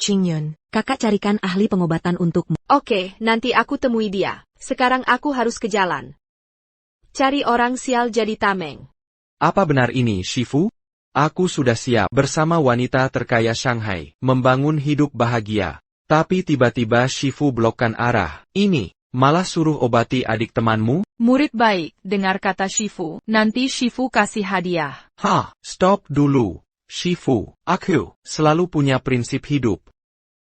Qingyun, kakak carikan ahli pengobatan untukmu. Oke, nanti aku temui dia. Sekarang aku harus ke jalan. Cari orang sial jadi tameng. Apa benar ini, Shifu? Aku sudah siap bersama wanita terkaya Shanghai, membangun hidup bahagia. Tapi tiba-tiba Shifu blokkan arah. Ini, malah suruh obati adik temanmu? Murid baik, dengar kata Shifu. Nanti Shifu kasih hadiah. Stop dulu. Shifu, aku selalu punya prinsip hidup.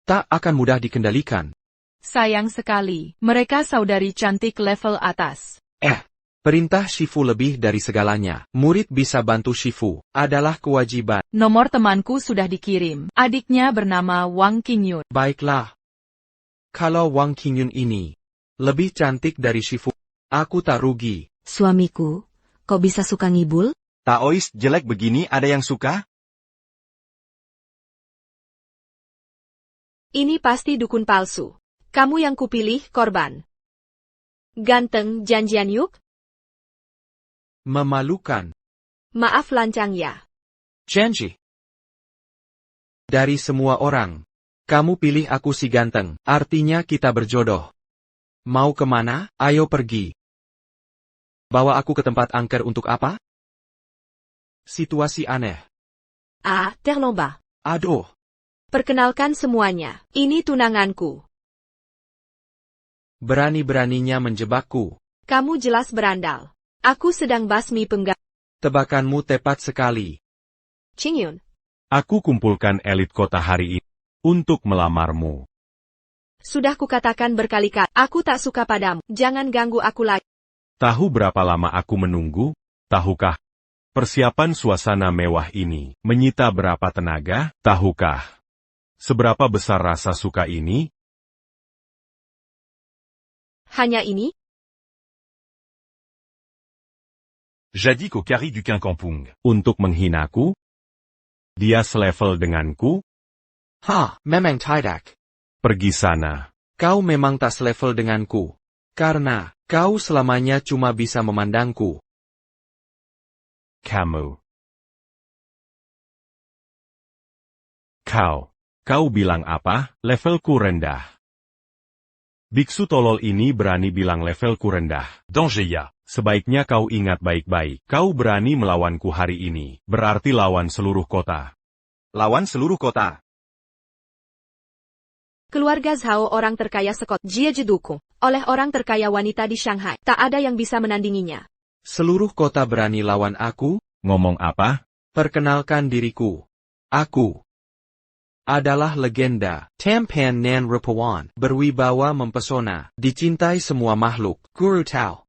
Tak akan mudah dikendalikan. Sayang sekali, mereka saudari cantik level atas. Perintah Shifu lebih dari segalanya. Murid bisa bantu Shifu, adalah kewajiban. Nomor temanku sudah dikirim. Adiknya bernama Wang Qingyun. Baiklah. Kalau Wang Qingyun ini lebih cantik dari Shifu, aku tak rugi. Suamiku, kok bisa suka ngibul? Taois jelek begini ada yang suka? Ini pasti dukun palsu. Kamu yang kupilih, korban. Ganteng, janjian yuk? Memalukan. Maaf lancang ya. Janji. Dari semua orang, kamu pilih aku si ganteng, artinya kita berjodoh. Mau kemana? Ayo pergi. Bawa aku ke tempat angker untuk apa? Situasi aneh. Terlomba. Aduh. Perkenalkan semuanya, ini tunanganku. Berani-beraninya menjebakku. Kamu jelas berandal. Aku sedang basmi penggal. Tebakanmu tepat sekali. Qingyun. Aku kumpulkan elit kota hari ini untuk melamarmu. Sudah kukatakan berkali-kali, aku tak suka padamu. Jangan ganggu aku lagi. Tahu berapa lama aku menunggu? Tahukah? Persiapan suasana mewah ini menyita berapa tenaga? Tahukah? Seberapa besar rasa suka ini? Hanya ini? Jadis qu'au carré du Quincampoung. Untuk menghinaku? Dia selevel denganku? Memang tidak. Pergi sana. Kau memang tak selevel denganku. Karena, kau selamanya cuma bisa memandangku. Kamu. Kau bilang apa? Levelku rendah. Biksu tolol ini berani bilang levelku rendah. Danger ya. Sebaiknya kau ingat baik-baik. Kau berani melawanku hari ini, berarti lawan seluruh kota. Lawan seluruh kota. Keluarga Zhao orang terkaya sekot Jie didukung oleh orang terkaya wanita di Shanghai. Tak ada yang bisa menandinginya. Seluruh kota berani lawan aku? Ngomong apa? Perkenalkan diriku. Aku adalah legenda. Tampan Nan Rupawan. Berwibawa mempesona. Dicintai semua makhluk. Guru Tao.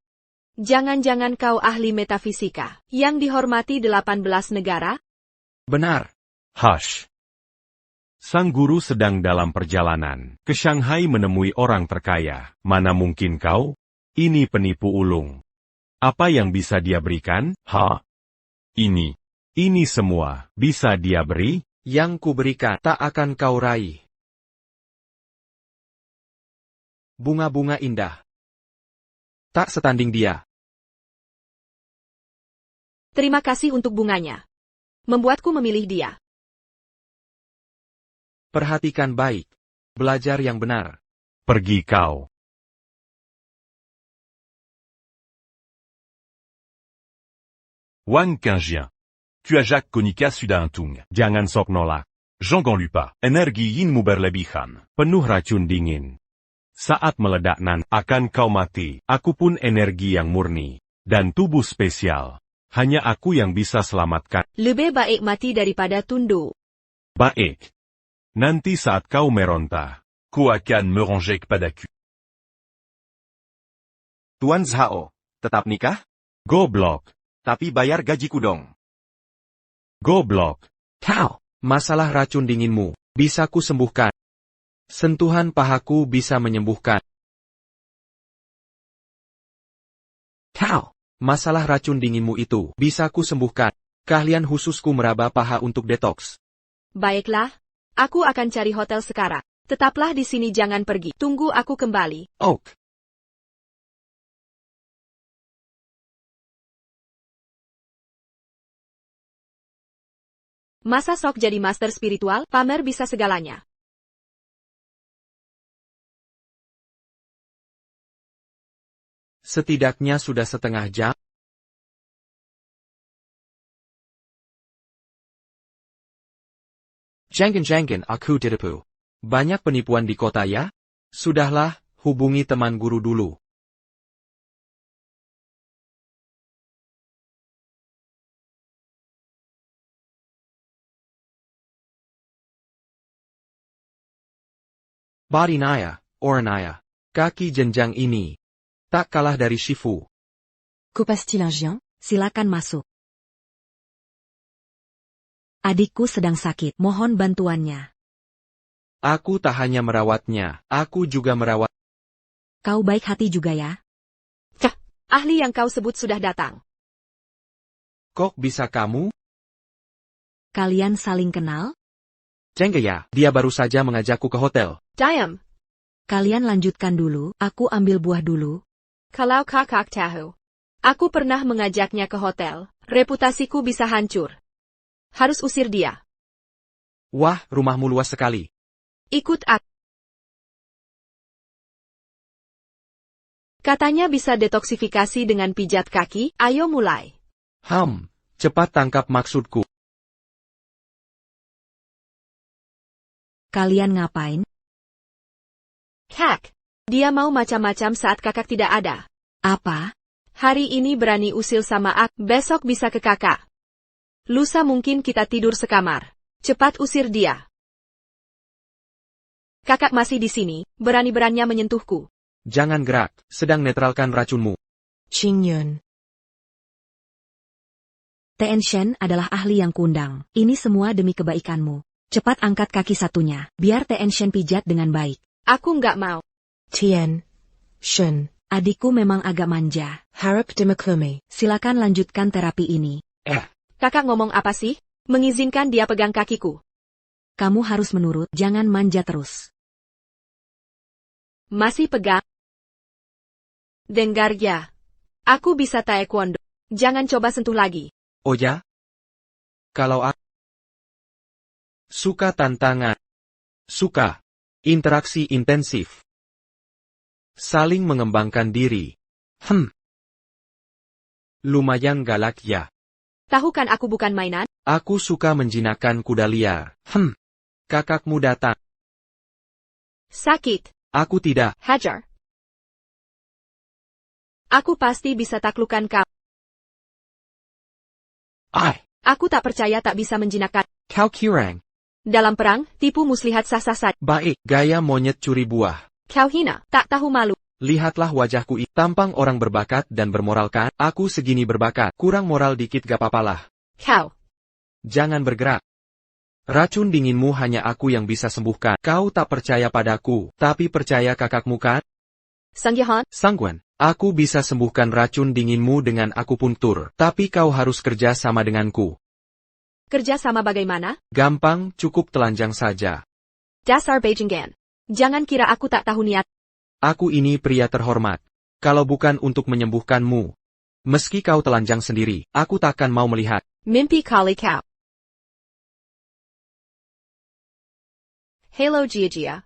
Jangan-jangan kau ahli metafisika, yang dihormati 18 negara? Benar. Hush. Sang guru sedang dalam perjalanan ke Shanghai menemui orang terkaya. Mana mungkin kau? Ini penipu ulung. Apa yang bisa dia berikan? Ini semua bisa dia beri? Yang kuberikan tak akan kau raih. Bunga-bunga indah. Tak setanding dia. Terima kasih untuk bunganya. Membuatku memilih dia. Perhatikan baik. Belajar yang benar. Pergi kau. Wang Qingyun. Tu as Jacques Konika Sudauntung. Jangan sok nolak. Jean Ganlupa. Energi yin mu berlebihan. Penuh racun dingin. Saat meledak akan kau mati. Aku pun energi yang murni. Dan tubuh spesial. Hanya aku yang bisa selamatkan. Lebih baik mati daripada tunduk. Baik. Nanti saat kau meronta. Ku akan merongek padaku. Tuan Zhao, tetap nikah? Goblok. Tapi bayar gajiku dong. Goblok. Tao. Masalah racun dinginmu. Bisa ku sembuhkan. Sentuhan pahaku bisa menyembuhkan. Tao. Masalah racun dinginmu itu bisa ku sembuhkan. Keahlian khususku meraba paha untuk detoks. Baiklah, aku akan cari hotel sekarang. Tetaplah di sini, jangan pergi. Tunggu aku kembali. Ok. Masa sok jadi master spiritual, pamer bisa segalanya. Setidaknya sudah setengah jam. Jangan aku ditipu. Banyak penipuan di kota ya? Sudahlah, hubungi teman guru dulu. Barinaya, Oranaya. Kaki jenjang ini tak kalah dari Shifu. Coupasse-t-il un chien? Silakan masuk. Adikku sedang sakit, mohon bantuannya. Aku tak hanya merawatnya, aku juga merawat. Kau baik hati juga ya? Ahli yang kau sebut sudah datang. Kok bisa kamu? Kalian saling kenal? Ya, dia baru saja mengajakku ke hotel. Diam. Kalian lanjutkan dulu, aku ambil buah dulu. Kalau kakak tahu. Aku pernah mengajaknya ke hotel, reputasiku bisa hancur. Harus usir dia. Wah, rumahmu luas sekali. Ikut aku. Katanya bisa detoksifikasi dengan pijat kaki, ayo mulai. Cepat tangkap maksudku. Kalian ngapain? Kak, dia mau macam-macam saat kakak tidak ada. Apa? Hari ini berani usil sama aku, besok bisa ke kakak. Lusa mungkin kita tidur sekamar. Cepat usir dia. Kakak masih di sini, berani-beraninya menyentuhku. Jangan gerak, sedang netralkan racunmu. Qingyun. Tien Shen adalah ahli yang kundang. Ini semua demi kebaikanmu. Cepat angkat kaki satunya, biar Tien Shen pijat dengan baik. Aku nggak mau. Tien Shen, adikku memang agak manja. Harap dimaklumi. Silakan lanjutkan terapi ini. Kakak ngomong apa sih? Mengizinkan dia pegang kakiku. Kamu harus menurut, jangan manja terus. Masih pegang? Dengar ya. Aku bisa taekwondo. Jangan coba sentuh lagi. Oh ya? Kalau aku suka tantangan. Suka. Interaksi intensif. Saling mengembangkan diri. Lumayan galak ya. Tahu kan aku bukan mainan? Aku suka menjinakkan kuda liar. Kakakmu datang. Sakit. Aku tidak. Hajar. Aku pasti bisa taklukkan kau. Aku tak percaya tak bisa menjinakkan. Kau kirang. Dalam perang, tipu muslihat sah-sah saja. Baik, gaya monyet curi buah. Kau hina, tak tahu malu. Lihatlah wajahku tampang orang berbakat dan bermoral kan? Aku segini berbakat, kurang moral dikit gak papalah. Kau. Jangan bergerak. Racun dinginmu hanya aku yang bisa sembuhkan. Kau tak percaya padaku, tapi percaya kakakmu kan? Sangyahan? Sangguan, aku bisa sembuhkan racun dinginmu dengan akupuntur, tapi kau harus kerja sama denganku. Kerja sama bagaimana? Gampang, cukup telanjang saja. Dasar Beijingan. Jangan kira aku tak tahu niat. Aku ini pria terhormat. Kalau bukan untuk menyembuhkanmu, meski kau telanjang sendiri, aku takkan mau melihat. Mimpi kali kau. Hello Jia.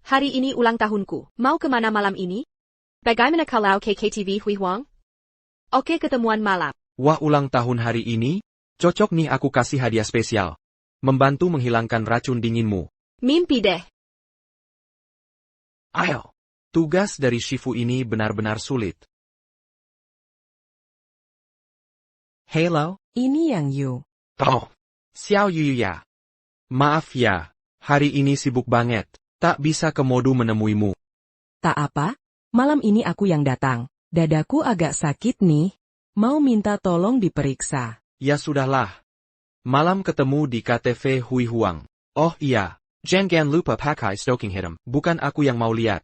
Hari ini ulang tahunku. Mau kemana malam ini? Bagaimana kalau KKTV Hui Huang? Oke, ketemuan malam. Wah, ulang tahun hari ini? Cocok nih, aku kasih hadiah spesial. Membantu menghilangkan racun dinginmu. Mimpi deh. Ayo. Tugas dari Shifu ini benar-benar sulit. Hello? Ini Yang Yu. Oh. Xiao Yu ya. Maaf ya. Hari ini sibuk banget. Tak bisa ke modu menemuimu. Tak apa, malam ini aku yang datang. Dadaku agak sakit nih. Mau minta tolong diperiksa. Ya sudahlah. Malam ketemu di KTV Hui Huang. Oh iya. Jangan lupa pakai stocking hitam. Bukan aku yang mau lihat.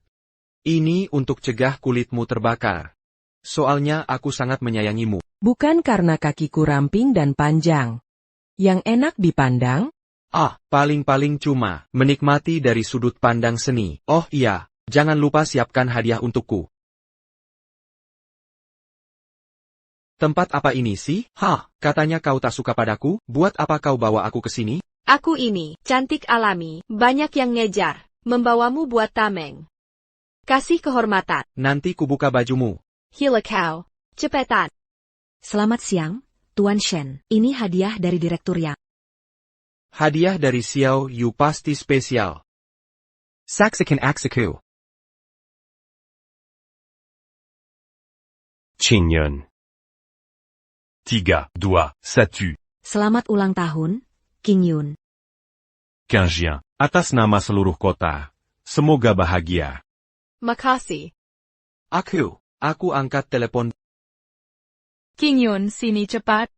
Ini untuk cegah kulitmu terbakar. Soalnya aku sangat menyayangimu. Bukan karena kakiku ramping dan panjang. Yang enak dipandang? Paling-paling cuma menikmati dari sudut pandang seni. Oh iya, jangan lupa siapkan hadiah untukku. Tempat apa ini sih? Katanya kau tak suka padaku, buat apa kau bawa aku ke sini? Aku ini, cantik alami, banyak yang ngejar. Membawamu buat tameng. Kasih kehormatan. Nanti kubuka bajumu. Gila kau. Cepetan. Selamat siang, Tuan Shen. Ini hadiah dari Direktur Yang. Hadiah dari Xiao Yu pasti spesial. Saksikan Aksiku. Qingyun. 3, 2, Satu. Selamat ulang tahun, King Yun. Qingjian. Atas nama seluruh kota. Semoga bahagia. Makasih. Aku angkat telepon. Qingyun, sini cepat.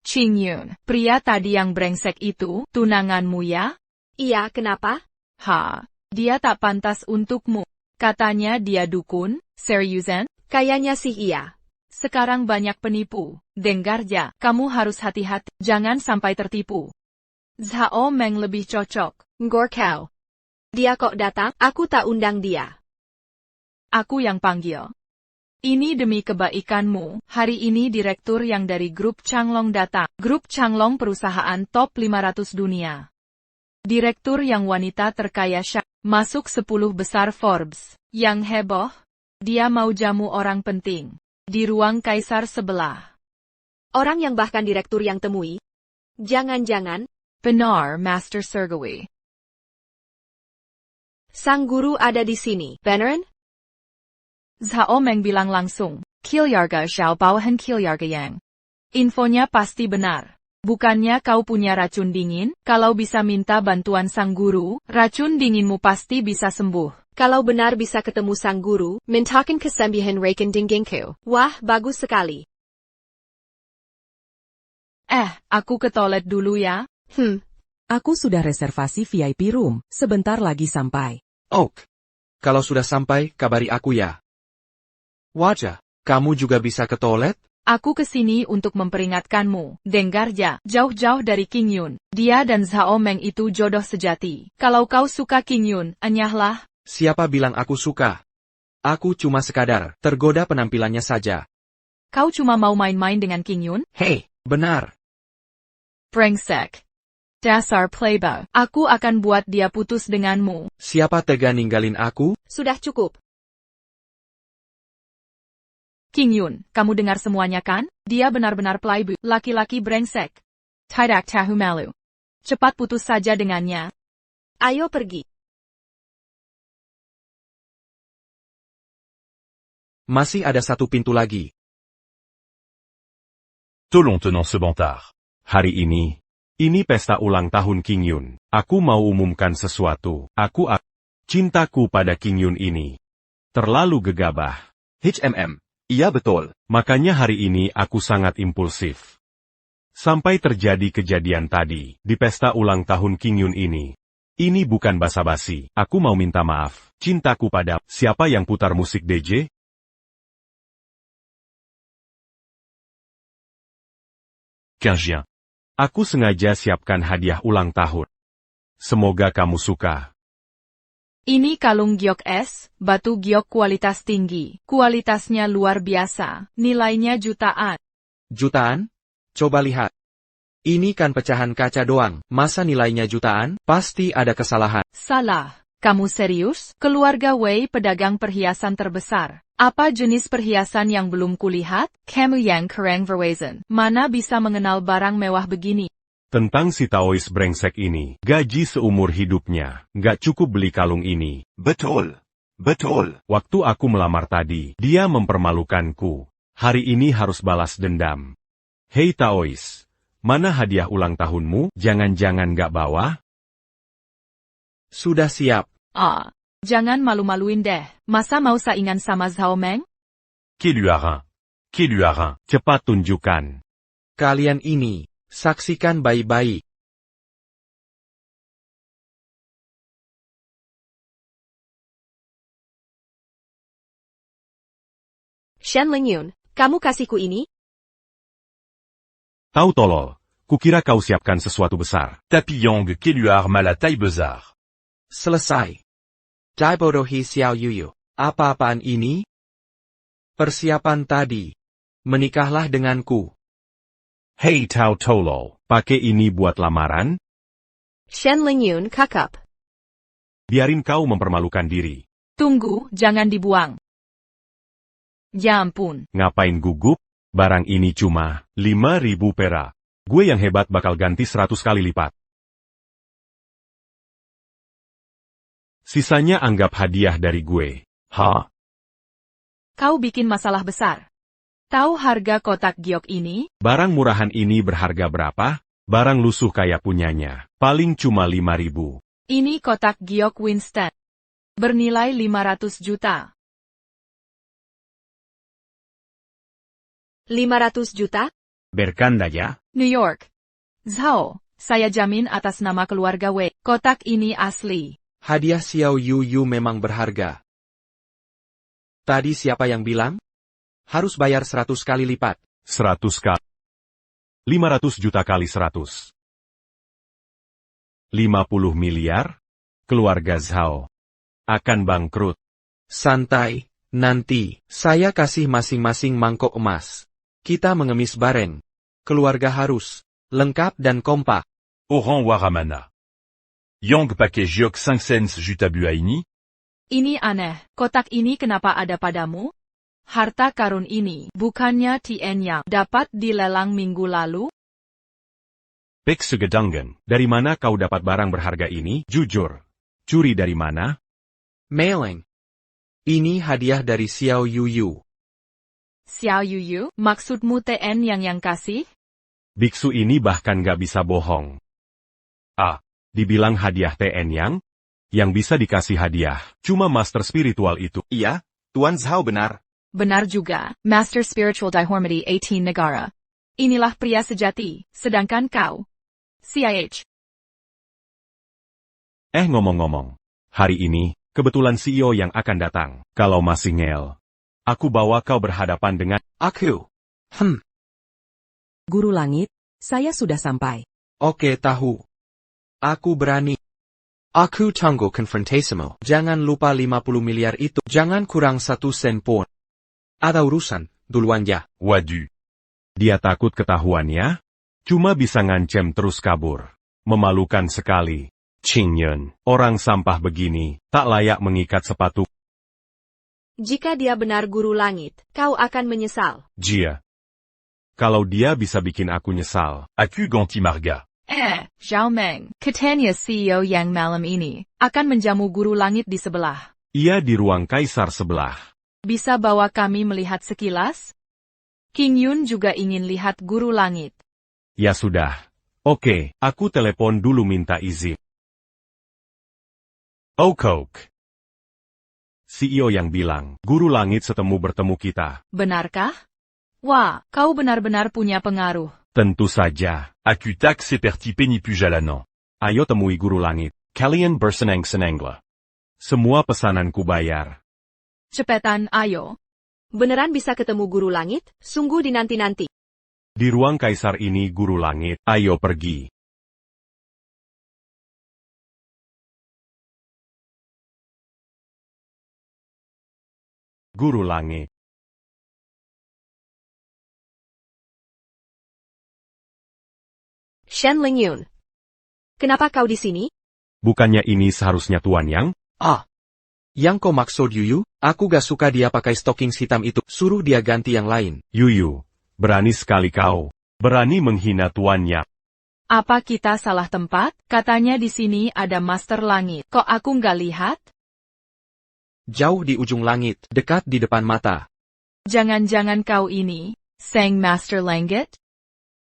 Qingyun, pria tadi yang brengsek itu, tunanganmu ya? Iya, kenapa? Dia tak pantas untukmu. Katanya dia dukun, seriusan? Kayaknya sih iya. Sekarang banyak penipu. Dengar ya, kamu harus hati-hati, jangan sampai tertipu. Zhao Meng lebih cocok. Ngor kau. Dia kok datang, aku tak undang dia. Aku yang panggil. Ini demi kebaikanmu, hari ini direktur yang dari grup Changlong datang. Grup Changlong perusahaan top 500 dunia. Direktur yang wanita terkaya masuk 10 besar Forbes. Yang heboh, dia mau jamu orang penting. Di ruang kaisar sebelah. Orang yang bahkan direktur yang temui? Jangan-jangan? Benar, Master Sergewi. Sang guru ada di sini, beneran? Zhao Meng bilang langsung, Kilyarga Xiao bawahan Kilyarga Yang. Infonya pasti benar. Bukannya kau punya racun dingin? Kalau bisa minta bantuan sang guru, racun dinginmu pasti bisa sembuh. Kalau benar bisa ketemu sang guru, mintakan kesembuhan racun dingginku. Wah, bagus sekali. Aku ke toilet dulu ya. Aku sudah reservasi VIP room, sebentar lagi sampai. Kalau sudah sampai, kabari aku ya. Wajah, kamu juga bisa ke toilet? Aku kesini untuk memperingatkanmu. Dengar ya, jauh-jauh dari King Yun. Dia dan Zhao Meng itu jodoh sejati. Kalau kau suka King Yun, enyahlah. Siapa bilang aku suka? Aku cuma sekadar tergoda penampilannya saja. Kau cuma mau main-main dengan King Yun? Hei, benar. Brengsek. Dasar playboy. Aku akan buat dia putus denganmu. Siapa tega ninggalin aku? Sudah cukup. King Yun, kamu dengar semuanya kan? Dia benar-benar playboy, laki-laki brengsek. Tidak tahu malu. Cepat putus saja dengannya. Ayo pergi. Masih ada satu pintu lagi. Tolong tenant ce bantard. Hari ini pesta ulang tahun King Yun. Aku mau umumkan sesuatu. Cintaku pada King Yun ini terlalu gegabah. Iya betul. Makanya hari ini aku sangat impulsif. Sampai terjadi kejadian tadi, di pesta ulang tahun King Yun ini. Ini bukan basa-basi, aku mau minta maaf. Cintaku pada, siapa yang putar musik DJ? Qingjian. Aku sengaja siapkan hadiah ulang tahun. Semoga kamu suka. Ini kalung giok es, batu giok kualitas tinggi. Kualitasnya luar biasa, nilainya jutaan. Jutaan? Coba lihat. Ini kan pecahan kaca doang, masa nilainya jutaan? Pasti ada kesalahan. Salah. Kamu serius? Keluarga Wei pedagang perhiasan terbesar. Apa jenis perhiasan yang belum kulihat? Kamu yang keren verwezen. Mana bisa mengenal barang mewah begini? Tentang si Taois brengsek ini, gaji seumur hidupnya, nggak cukup beli kalung ini. Betul. Waktu aku melamar tadi, dia mempermalukanku. Hari ini harus balas dendam. Hei Taois, mana hadiah ulang tahunmu? Jangan-jangan nggak bawa? Sudah siap. Jangan malu-maluin deh. Masa mau saingan sama Zhao Meng? Qui lui a rein? Cepat tunjukkan. Kalian ini, saksikan baik-baik. Shen Lingyun, kamu kasihku ini? Tahu tolol, kukira kau siapkan sesuatu besar. Tapiyong qui lui a arma la taille bezar. Selesai. Daibodohi Xiao Yuyu. Apa-apaan ini? Persiapan tadi. Menikahlah denganku. Hei Tao Tolol, pakai ini buat lamaran? Shen Lingyun kakap. Biarin kau mempermalukan diri. Tunggu, jangan dibuang. Ya ampun. Ngapain gugup? Barang ini cuma 5.000 perak. Gue yang hebat bakal ganti 100 kali lipat. Sisanya anggap hadiah dari gue. Ha? Kau bikin masalah besar. Tahu harga kotak giok ini? Barang murahan ini berharga berapa? Barang lusuh kayak punyanya. Paling cuma 5.000. Ini kotak giok Winston. Bernilai 500 juta. 500 juta? Bercanda ya? New York. Zhao, saya jamin atas nama keluarga Wei. Kotak ini asli. Hadiah Xiao Yu memang berharga. Tadi siapa yang bilang? Harus bayar 100 kali lipat. 100 kali. 500 juta kali 100. 50 miliar? Keluarga Zhao akan bangkrut. Santai, nanti, saya kasih masing-masing mangkok emas. Kita mengemis bareng. Keluarga harus lengkap dan kompak. Oran Waramana. Yang pakai giok 5 cents juta buaini? Ini aneh, kotak ini kenapa ada padamu? Harta karun ini bukannya Tien yang dapat dilelang minggu lalu? Pek Segedangan, dari mana kau dapat barang berharga ini? Jujur. Curi dari mana? Meleng. Ini hadiah dari Xiao Yu. Xiao Yu, maksudmu Tien yang kasih? Biksu ini bahkan gak bisa bohong. Ah, dibilang hadiah Tien yang bisa dikasih hadiah, cuma master spiritual itu. Iya, Tuan Zhao benar. Benar juga, Master Spiritual Dihormity 18 Negara. Inilah pria sejati, sedangkan kau. CIH. Ngomong-ngomong. Hari ini, kebetulan CEO yang akan datang. Kalau masih ngel, aku bawa kau berhadapan dengan Aku. Guru Langit, saya sudah sampai. Oke tahu. Aku berani. Aku tangguh konfrontasimu. Jangan lupa 50 miliar itu. Jangan kurang 1 sen pun. Ada urusan, duluan ya. Wadu. dia takut ketahuannya. Cuma bisa ngancem terus kabur. Memalukan sekali. Qingyan, orang sampah begini, tak layak mengikat sepatu. Jika dia benar guru langit, kau akan menyesal. Jia. Kalau dia bisa bikin aku nyesal. Aku ganti marga. Zhao Meng, katanya CEO yang malam ini akan menjamu guru langit di sebelah. Ia di ruang kaisar sebelah. Bisa bawa kami melihat sekilas? King Yun juga ingin lihat guru langit. Ya sudah. Oke, aku telepon dulu minta izin. Coke. CEO yang bilang, guru langit bertemu kita. Benarkah? Wah, kau benar-benar punya pengaruh. Tentu saja. Aku tak seperti penipujalanan. Ayo temui guru langit. Kalian bersenang-senanglah. Semua pesananku bayar. Cepetan, ayo. Beneran bisa ketemu guru langit? Sungguh dinanti-nanti. Di ruang kaisar ini guru langit, ayo pergi. Guru langit. Shen Lingyun. Kenapa kau di sini? Bukannya ini seharusnya Tuan Yang? Yang kau maksud Yuyu? Aku gak suka dia pakai stockings hitam itu. Suruh dia ganti yang lain. Yuyu, berani sekali kau. Berani menghina Tuan Yang. Apa kita salah tempat? Katanya di sini ada Master Langit. Kok aku nggak lihat? Jauh di ujung langit, dekat di depan mata. Jangan-jangan kau ini, Sang Master Langit?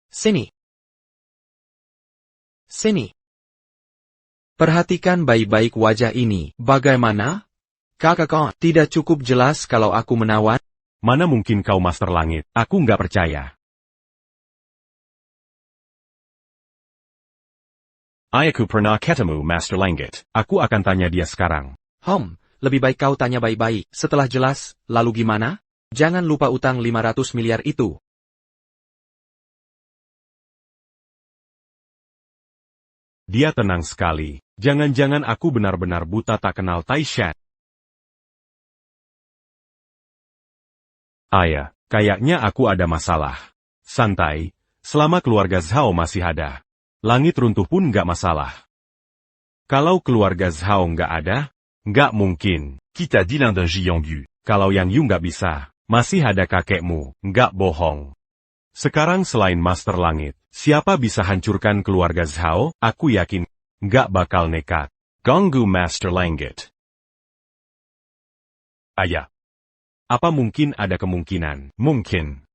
Sini. Sini. Perhatikan baik-baik wajah ini. Bagaimana? Kakak, tidak cukup jelas kalau aku menawan? Mana mungkin kau Master Langit? Aku nggak percaya. Aku pernah ketemu Master Langit. Aku akan tanya dia sekarang. Lebih baik kau tanya baik-baik. Setelah jelas, lalu gimana? Jangan lupa utang 500 miliar itu. Dia tenang sekali. Jangan-jangan aku benar-benar buta tak kenal Taishan. Ayah, kayaknya aku ada masalah. Santai, selama keluarga Zhao masih ada. Langit runtuh pun nggak masalah. Kalau keluarga Zhao nggak ada, nggak mungkin. Qui t'a dit l'un d'un Jiangyu? Kalau Yang Yu nggak bisa, masih ada kakekmu, nggak bohong. Sekarang selain Master Langit, siapa bisa hancurkan keluarga Zhao? Aku yakin, nggak bakal nekat. Gonggu Master Langit. Ayah. Apa mungkin ada kemungkinan? Mungkin.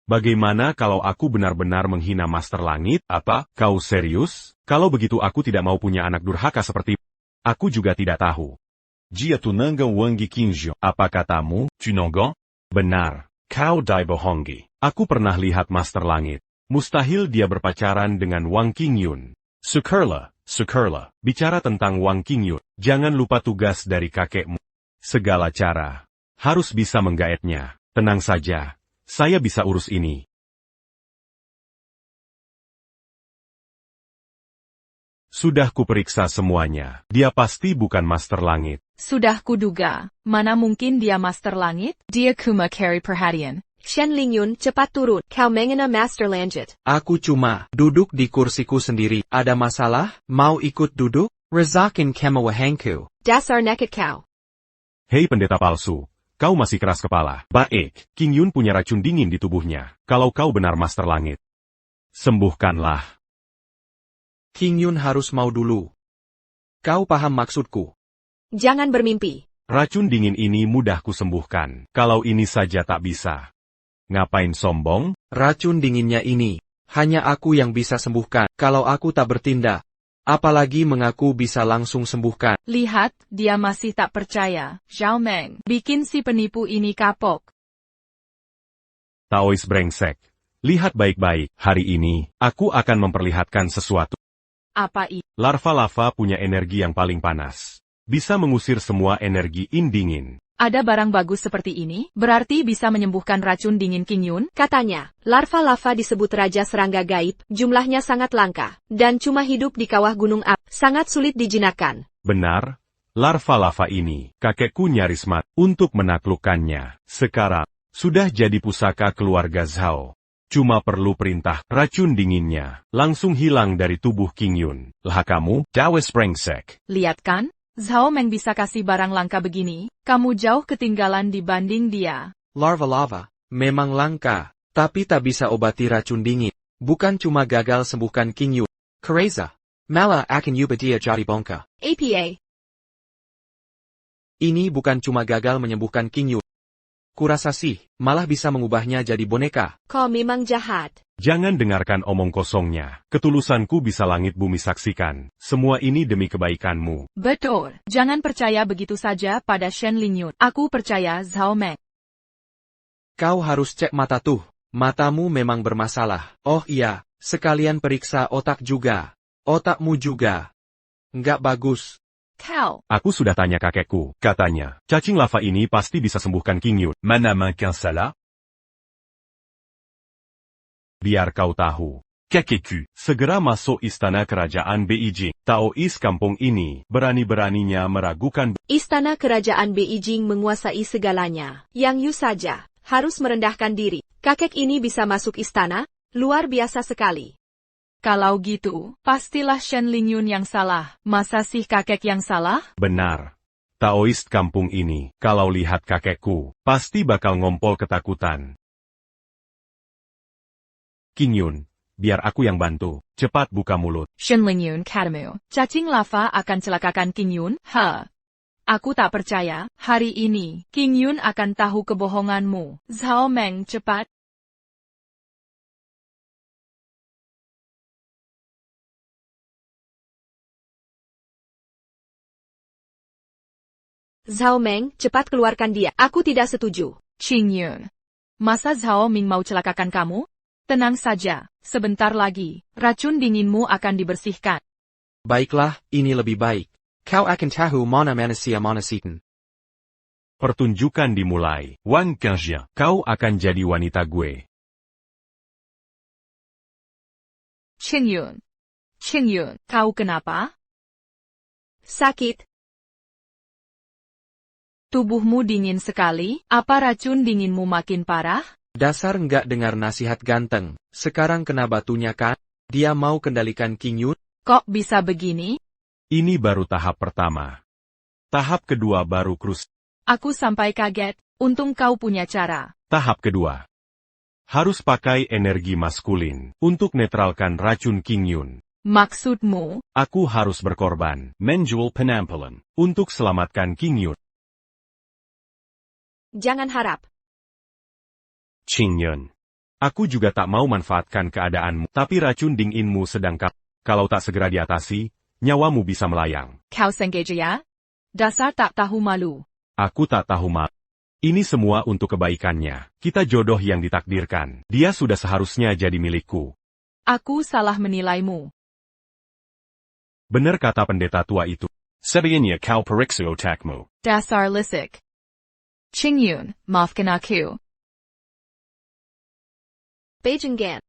Bagaimana kalau aku benar-benar menghina Master Langit? Apa? Kau serius? Kalau begitu aku tidak mau punya anak durhaka seperti... Aku juga tidak tahu. Jia Tunangan Wangi Qingzhou. Apa katamu? Tunangan? Benar. Kau dai bohongi. Aku pernah lihat Master Langit. Mustahil dia berpacaran dengan Wang Qingyun. Sukurla. Bicara tentang Wang Qingyun, jangan lupa tugas dari kakekmu. Segala cara. Harus bisa menggaetnya. Tenang saja. Saya bisa urus ini. Sudah kuperiksa semuanya. Dia pasti bukan Master Langit. Sudah kuduga, mana mungkin dia Master Langit? Dia cuma cari perhatian. Shen Lingyun, cepat turun. Kau mengena Master Langit. Aku cuma duduk di kursiku sendiri. Ada masalah? Mau ikut duduk? Rezakin kemawahangku. Dasar naked kau. Hei pendeta palsu. Kau masih keras kepala. Baik, Qingyun punya racun dingin di tubuhnya. Kalau kau benar Master Langit, sembuhkanlah. Qingyun harus mau dulu. Kau paham maksudku? Jangan bermimpi. Racun dingin ini mudah kusembuhkan. Kalau ini saja tak bisa. Ngapain sombong? Racun dinginnya ini, hanya aku yang bisa sembuhkan. Kalau aku tak bertindak, apalagi mengaku bisa langsung sembuhkan. Lihat, dia masih tak percaya. Zhao Meng, bikin si penipu ini kapok. Taois brengsek. Lihat baik-baik, hari ini, aku akan memperlihatkan sesuatu. Apa itu? Larva lava punya energi yang paling panas. Bisa mengusir semua energi dingin. Ada barang bagus seperti ini, berarti bisa menyembuhkan racun dingin Qingyun? Katanya, larva lava disebut Raja Serangga Gaib, jumlahnya sangat langka, dan cuma hidup di kawah gunung api, sangat sulit dijinakkan. Benar, larva lava ini, kakekku nyaris mati untuk menaklukkannya. Sekarang, sudah jadi pusaka keluarga Zhao. Cuma perlu perintah, racun dinginnya, langsung hilang dari tubuh Qingyun. Lah kamu, Taois brengsek. Lihat kan? Zhao Meng bisa kasih barang langka begini, kamu jauh ketinggalan dibanding dia. Larva lava, memang langka, tapi tak bisa obati racun dingin. Bukan cuma gagal sembuhkan Qingyun. Kereza, malah akan ubah dia jadi bongka. APA. Ini bukan cuma gagal menyembuhkan Qingyun. Kurasa sih, malah bisa mengubahnya jadi boneka. Kau memang jahat. Jangan dengarkan omong kosongnya. Ketulusanku bisa langit bumi saksikan. Semua ini demi kebaikanmu. Betul. Jangan percaya begitu saja pada Shen Lingyun. Aku percaya Zhao Meng. Kau harus cek mata tuh. Matamu memang bermasalah. Oh iya, sekalian periksa otak juga. Otakmu juga. Nggak bagus. Kau. Aku sudah tanya kakekku. Katanya, cacing lava ini pasti bisa sembuhkan Qingyun. Mana main salah? Biar kau tahu. Kakeku. Segera masuk istana kerajaan Beijing. Taois kampung ini, berani-beraninya meragukan. Istana kerajaan Beijing menguasai segalanya. Yang Yu saja, harus merendahkan diri. Kakek ini bisa masuk istana? Luar biasa sekali. Kalau gitu, pastilah Shen Lingyun yang salah. Masa sih kakek yang salah? Benar. Taois kampung ini, kalau lihat kakekku, pasti bakal ngompol ketakutan. Qingyun, biar aku yang bantu. Cepat buka mulut. Shen Lingyun katamu, cacing lava akan celakakan Qingyun? Aku tak percaya, hari ini, Qingyun akan tahu kebohonganmu. Zhao Meng, cepat. Zhao Meng, cepat keluarkan dia. Aku tidak setuju. Qingyun. Masa Zhao Ming mau celakakan kamu? Tenang saja, sebentar lagi, racun dinginmu akan dibersihkan. Baiklah, ini lebih baik. Kau akan tahu mana manusia mana setan. Pertunjukan dimulai. Wang Qingzhou. Kau akan jadi wanita gue. Qingyun. Qingyun, kau kenapa? Sakit. Tubuhmu dingin sekali, apa racun dinginmu makin parah? Dasar nggak dengar nasihat ganteng. Sekarang kena batunya kan? Dia mau kendalikan Qingyun? Kok bisa begini? Ini baru tahap pertama. Tahap kedua baru krus. Aku sampai kaget, untung kau punya cara. Tahap kedua. Harus pakai energi maskulin untuk netralkan racun King Yun. Maksudmu? Aku harus berkorban, menjual penampilan, untuk selamatkan King Yun. Jangan harap. King Yun. Aku juga tak mau manfaatkan keadaanmu, tapi racun dinginmu sedang kalau tak segera diatasi, nyawamu bisa melayang. Kau sengaja ya? Dasar tak tahu malu. Aku tak tahu malu. Ini semua untuk kebaikannya. Kita jodoh yang ditakdirkan. Dia sudah seharusnya jadi milikku. Aku salah menilaimu. Benar kata pendeta tua itu. Sebenarnya kau periksa otakmu. Dasar lisik. King Yun, maafkan aku. Beijinggan.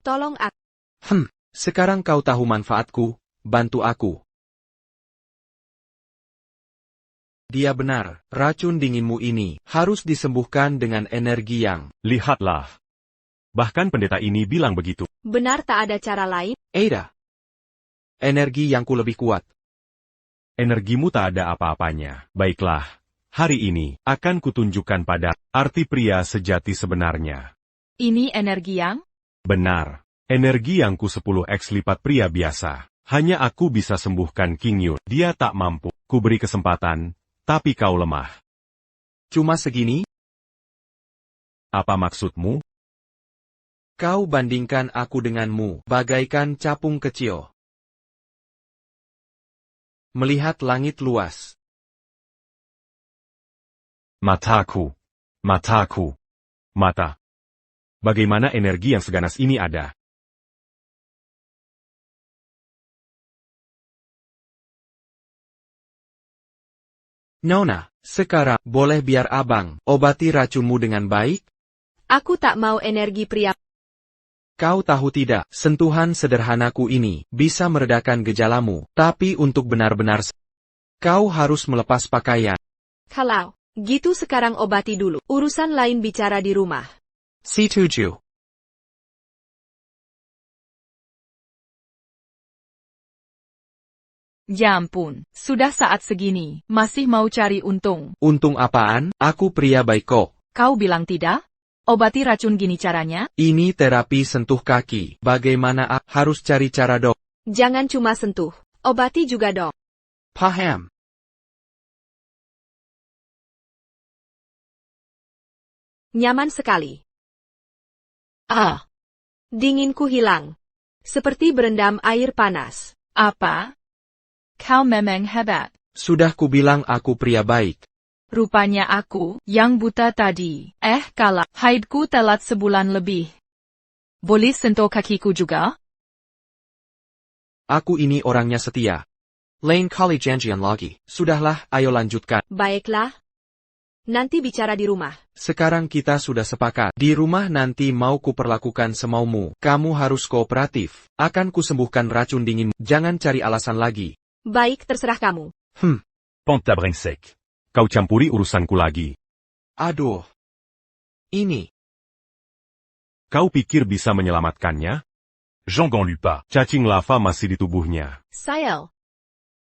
Tolong aku. Sekarang kau tahu manfaatku, bantu aku. Dia benar, racun dinginmu ini harus disembuhkan dengan energi yang... Lihatlah. Bahkan pendeta ini bilang begitu. Benar tak ada cara lain? Ada. Energi yang ku lebih kuat. Energimu tak ada apa-apanya. Baiklah, hari ini akan kutunjukkan pada arti pria sejati sebenarnya. Ini energi yang? Benar. Energi yang ku 10x lipat pria biasa. Hanya aku bisa sembuhkan King Yun. Dia tak mampu. Ku beri kesempatan, tapi kau lemah. Cuma segini? Apa maksudmu? Kau bandingkan aku denganmu, bagaikan capung kecil. Melihat langit luas. Mataku. Mataku. Mata. Bagaimana energi yang seganas ini ada? Nona, sekarang, boleh biar abang obati racunmu dengan baik? Aku tak mau energi pria. Kau tahu tidak, sentuhan sederhanaku ini bisa meredakan gejalamu, tapi untuk benar-benar kau harus melepas pakaian. Kalau gitu sekarang obati dulu. Urusan lain bicara di rumah. Setuju. Ya ampun, sudah saat segini, masih mau cari untung. Untung apaan? Aku pria baik kok. Kau bilang tidak? Obati racun gini caranya? Ini terapi sentuh kaki. Bagaimana harus cari cara dok? Jangan cuma sentuh. Obati juga dong. Paham. Nyaman sekali. Ah, Dinginku hilang. Seperti berendam air panas. apa? Kau memang hebat. Sudah kubilang aku pria baik. Rupanya aku, yang buta tadi. Kalah, haidku telat sebulan lebih. Boleh sentuh kakiku juga? Aku ini orangnya setia. Lain kali janjian lagi. Sudahlah, ayo lanjutkan. Baiklah. Nanti bicara di rumah. Sekarang kita sudah sepakat. Di rumah nanti mau kuperlakukan semaumu. Kamu harus kooperatif. Akan kusembuhkan racun dinginmu. Jangan cari alasan lagi. Baik, terserah kamu. Panta brengsek. Kau campuri urusanku lagi. Aduh. Ini. Kau pikir bisa menyelamatkannya? Jean lui pas. Cacing lava masih di tubuhnya. Sayel.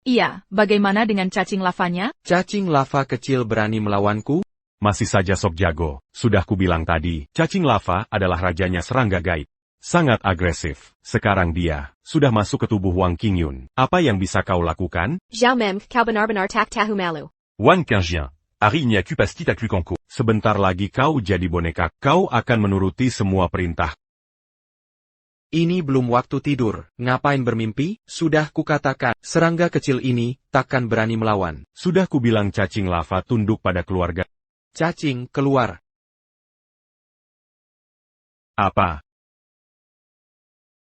Iya, bagaimana dengan cacing lavanya? Cacing lava kecil berani melawanku? Masih saja sok jago. Sudah kubilang tadi, cacing lava adalah rajanya serangga gaib. Sangat agresif. Sekarang dia sudah masuk ke tubuh Wang Qingyun. Apa yang bisa kau lakukan? Xiao Mem, kau benar-benar tak tahu malu. Wan Qingjian. Hari ini aku pasti tak lukonku. Sebentar lagi kau jadi boneka. Kau akan menuruti semua perintah. Ini belum waktu tidur. Ngapain bermimpi? Sudah kukatakan, serangga kecil ini takkan berani melawan. Sudah kubilang cacing lava tunduk pada keluarga. Cacing, keluar. Apa?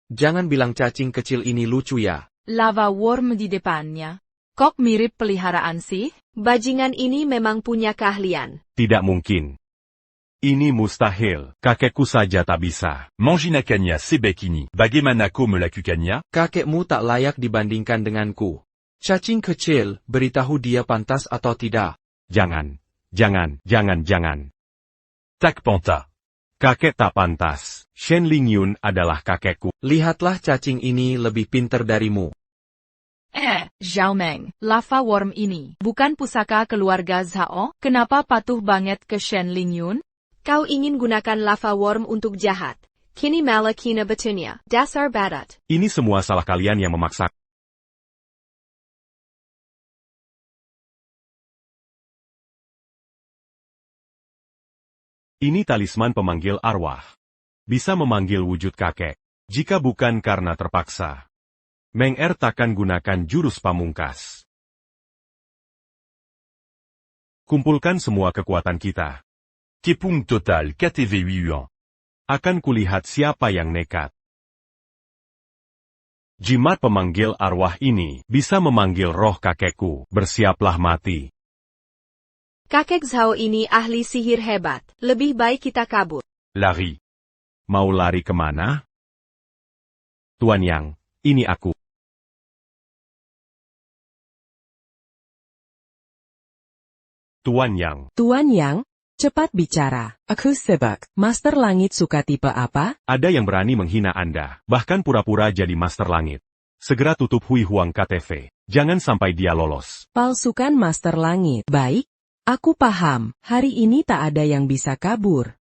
Jangan bilang cacing kecil ini lucu ya. Lava worm di depannya. Kok mirip peliharaan sih? Bajingan ini memang punya keahlian. Tidak mungkin. Ini mustahil. Kakekku saja tak bisa. Manginakanya sebekini. Bagaimana kau melakukannya? Kakekmu tak layak dibandingkan denganku. Cacing kecil, beritahu dia pantas atau tidak. Jangan. Tak Panta. Kakek tak pantas. Shen Lingyun adalah kakekku. Lihatlah cacing ini lebih pintar darimu. Zhao Meng, lava worm ini bukan pusaka keluarga Zhao, kenapa patuh banget ke Shen Lingyun? Kau ingin gunakan lava worm untuk jahat. Kini malah kina betunya, dasar badat. Ini semua salah kalian yang memaksa. Ini talisman pemanggil arwah. Bisa memanggil wujud kakek. Jika bukan karena terpaksa, Meng Er takkan gunakan jurus pamungkas. Kumpulkan semua kekuatan kita. Kepung total KTV Yuan. Akan kulihat siapa yang nekat. Jimat pemanggil arwah ini bisa memanggil roh kakekku. Bersiaplah mati. Kakek Zhao ini ahli sihir hebat. Lebih baik kita kabur. Lari. Mau lari kemana? Tuan Yang, ini aku. Tuan Yang, cepat bicara. Aku Sebak, Master Langit suka tipe apa? ada yang berani menghina Anda, bahkan pura-pura jadi Master Langit. Segera tutup Hui Huang KTV. Jangan sampai dia lolos. Palsukan Master Langit. Baik, aku paham. Hari ini tak ada yang bisa kabur.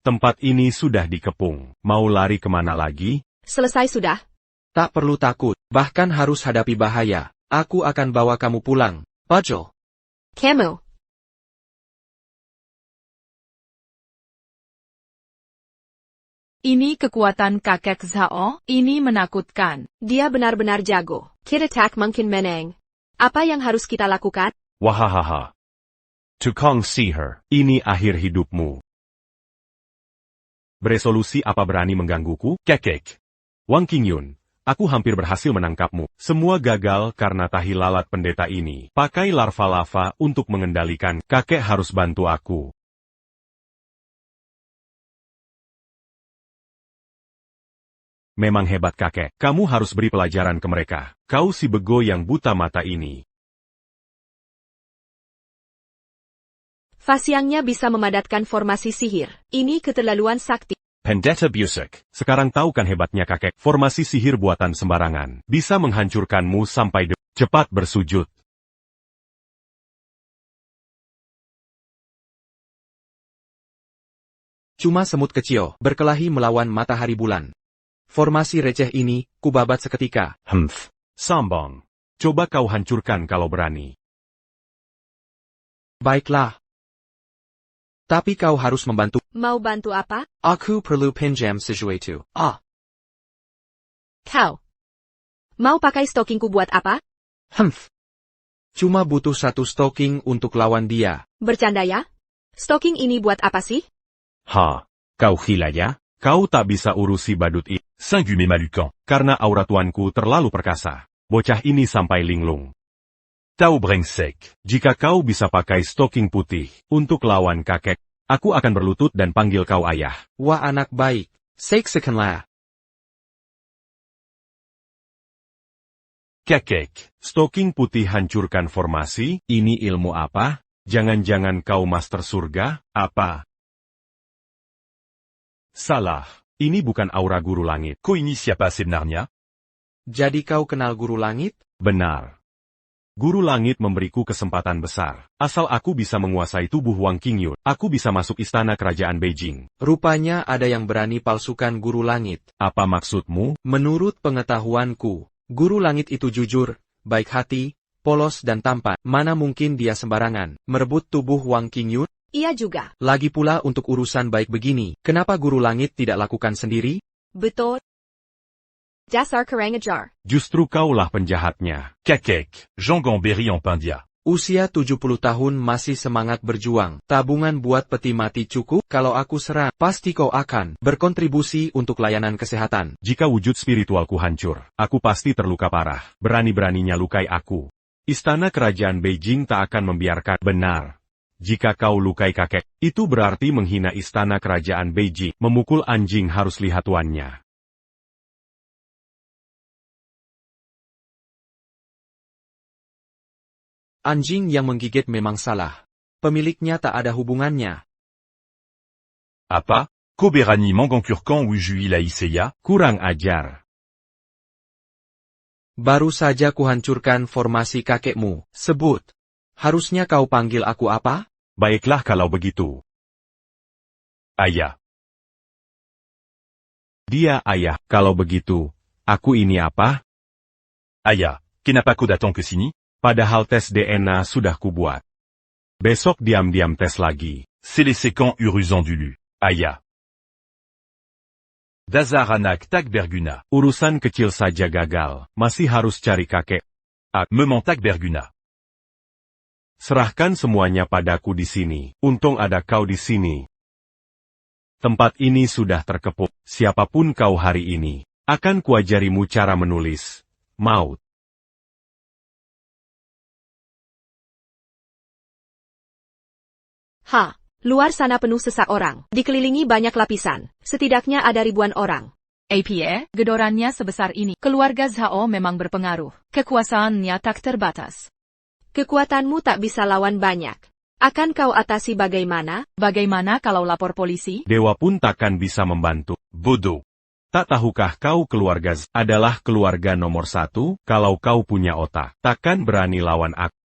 Tempat ini sudah dikepung. Mau lari kemana lagi? Selesai sudah. Tak perlu takut, bahkan harus hadapi bahaya. Aku akan bawa kamu pulang, Pajol. Kamu. Ini kekuatan kakek Zhao, ini menakutkan. Dia benar-benar jago. Kid attack mungkin menang. Apa yang harus kita lakukan? Wahahaha. Tukang sihir, ini akhir hidupmu. Beresolusi apa berani menggangguku? Kakek. Wang Qingyun, aku hampir berhasil menangkapmu. Semua gagal karena tahi lalat pendeta ini. Pakai larva lava untuk mengendalikan. Kakek harus bantu aku. Memang hebat kakek. Kamu harus beri pelajaran ke mereka. Kau si bego yang buta mata ini. Fasiangnya bisa memadatkan formasi sihir. Ini keterlaluan sakti. Pendeta Busek. Sekarang tahu kan hebatnya kakek. Formasi sihir buatan sembarangan. Bisa menghancurkanmu sampai cepat bersujud. Cuma semut kecil, berkelahi melawan matahari bulan. Formasi receh ini, kubabat seketika. Sambong. Coba kau hancurkan kalau berani. Baiklah. Tapi kau harus membantu. Mau bantu apa? Aku perlu pinjam sesuatu. Kau. Mau pakai stokingku buat apa? Cuma butuh satu stocking untuk lawan dia. Bercanda ya? Stocking ini buat apa sih? Kau gila ya? Kau tak bisa urusi badut ini. Singume Malucan. Karena aura tuanku terlalu perkasa. Bocah ini sampai linglung. Tao Brengsek. Jika kau bisa pakai stocking putih untuk lawan kakek, aku akan berlutut dan panggil kau ayah. Wah anak baik. Sekskenlah. Kakek. Stocking putih hancurkan formasi, ini ilmu apa? Jangan-jangan kau master surga? Apa? Salah, ini bukan aura guru langit. Co-initia pas Narnia? Jadi kau kenal guru langit? Benar. Guru langit memberiku kesempatan besar. Asal aku bisa menguasai tubuh Wang Qingyun, aku bisa masuk istana kerajaan Beijing. Rupanya ada yang berani palsukan guru langit. Apa maksudmu? Menurut pengetahuanku, guru langit itu jujur, baik hati, polos dan tampan. Mana mungkin dia sembarangan merebut tubuh Wang Qingyun? Iya juga. Lagi pula untuk urusan baik begini, kenapa guru langit tidak lakukan sendiri? Betul. Dasar kurang ajar. Justru kaulah penjahatnya. Kakek. Jean Gamberi en Pindia. Usia 70 tahun masih semangat berjuang. Tabungan buat peti mati cukup. Kalau aku serang, pasti kau akan berkontribusi untuk layanan kesehatan. Jika wujud spiritualku hancur, aku pasti terluka parah. Berani-beraninya lukai aku. Istana kerajaan Beijing tak akan membiarkan. Benar. Jika kau lukai kakek, itu berarti menghina istana kerajaan Beijing. Memukul anjing harus lihat tuannya. Anjing yang menggigit memang salah. Pemiliknya tak ada hubungannya. Apa? Koberani Mangankurkan Wujui Laiseya? Kurang ajar. Baru saja kuhancurkan formasi kakekmu. Sebut. Harusnya kau panggil aku apa? Baiklah kalau begitu. Ayah. Dia ayah. Kalau begitu, aku ini apa? Ayah, kenapa kau datang ke sini? Padahal tes DNA sudah kubuat. Besok diam-diam tes lagi. C'est les séquents urusants du lu. Ayah. Dazar anak tak berguna. Urusan kecil saja gagal, masih harus cari kakek. Memang tak berguna. Serahkan semuanya padaku di sini. Untung ada kau di sini. Tempat ini sudah terkepung. Siapapun kau hari ini, akan kuajarimu cara menulis. Maut. Ha, luar sana penuh sesak orang, dikelilingi banyak lapisan, setidaknya ada ribuan orang. APA, gedorannya sebesar ini. Keluarga Zhao memang berpengaruh. Kekuasaannya tak terbatas. Kekuatanmu tak bisa lawan banyak. Akan kau atasi bagaimana? Bagaimana kalau lapor polisi? Dewa pun takkan bisa membantu. Bodoh. Tak tahukah kau keluarga Z adalah keluarga nomor 1? Kalau kau punya otak, takkan berani lawan aku.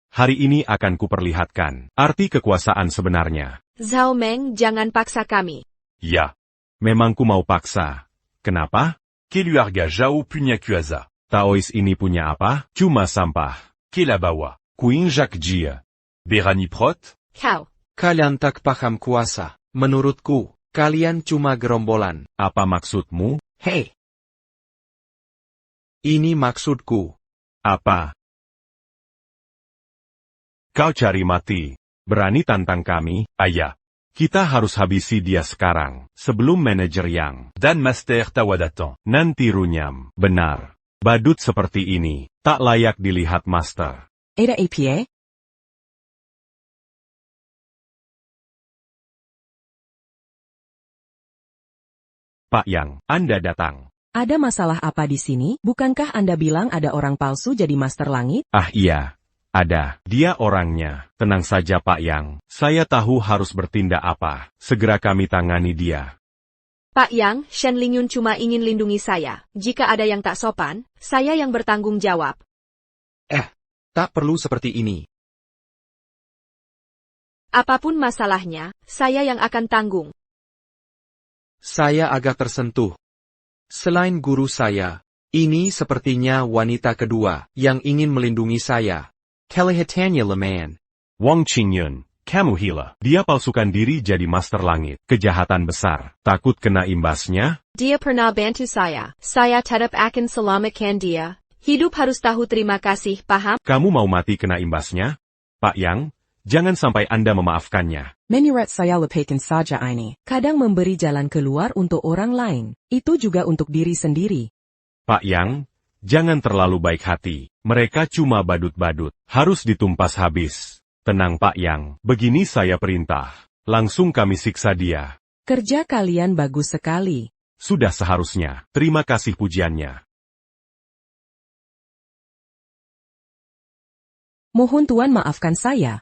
Hari ini akan kuperlihatkan arti kekuasaan sebenarnya. Zhao Meng, jangan paksa kami. Ya. Memang ku mau paksa. Kenapa? Keluarga Zhao punya kuasa. Taois ini punya apa? Cuma sampah. Kelabawa. Kuinjak Jia. Berani prot? Kau. Kalian tak paham kuasa. Menurutku, kalian cuma gerombolan. Apa maksudmu? Hei! Ini maksudku. Apa? Kau cari mati. Berani tantang kami? Ayah. Kita harus habisi dia sekarang, sebelum manajer Yang Dan Master Tawa datang. nanti runyam. Benar. Badut seperti ini, tak layak dilihat Master. Ada APA? Pak Yang, Anda datang. Ada masalah apa di sini? Bukankah Anda bilang ada orang palsu jadi Master Langit? Ah iya. Ada. Dia orangnya. Tenang saja Pak Yang. Saya tahu harus bertindak apa. Segera kami tangani dia. Pak Yang, Shen Lingyun cuma ingin lindungi saya. Jika ada yang tak sopan, saya yang bertanggung jawab. Tak perlu seperti ini. Apapun masalahnya, saya yang akan tanggung. Saya agak tersentuh. Selain guru saya, ini sepertinya wanita kedua yang ingin melindungi saya. Kelihatannya leman. Wang Qingyun, kamu hila. Dia palsukan diri jadi Master Langit. Kejahatan besar. Takut kena imbasnya? Dia pernah bantu saya. Saya tetap akan selamatkan dia. Hidup harus tahu terima kasih, paham? Kamu mau mati kena imbasnya? Pak Yang, jangan sampai Anda memaafkannya. Menyurat saya lepaskan saja ini. Kadang memberi jalan keluar untuk orang lain. Itu juga untuk diri sendiri. Pak Yang, jangan terlalu baik hati. Mereka cuma badut-badut. Harus ditumpas habis. Tenang Pak Yang, begini saya perintah. Langsung kami siksa dia. Kerja kalian bagus sekali. Sudah seharusnya. Terima kasih pujiannya. Mohon Tuan maafkan saya.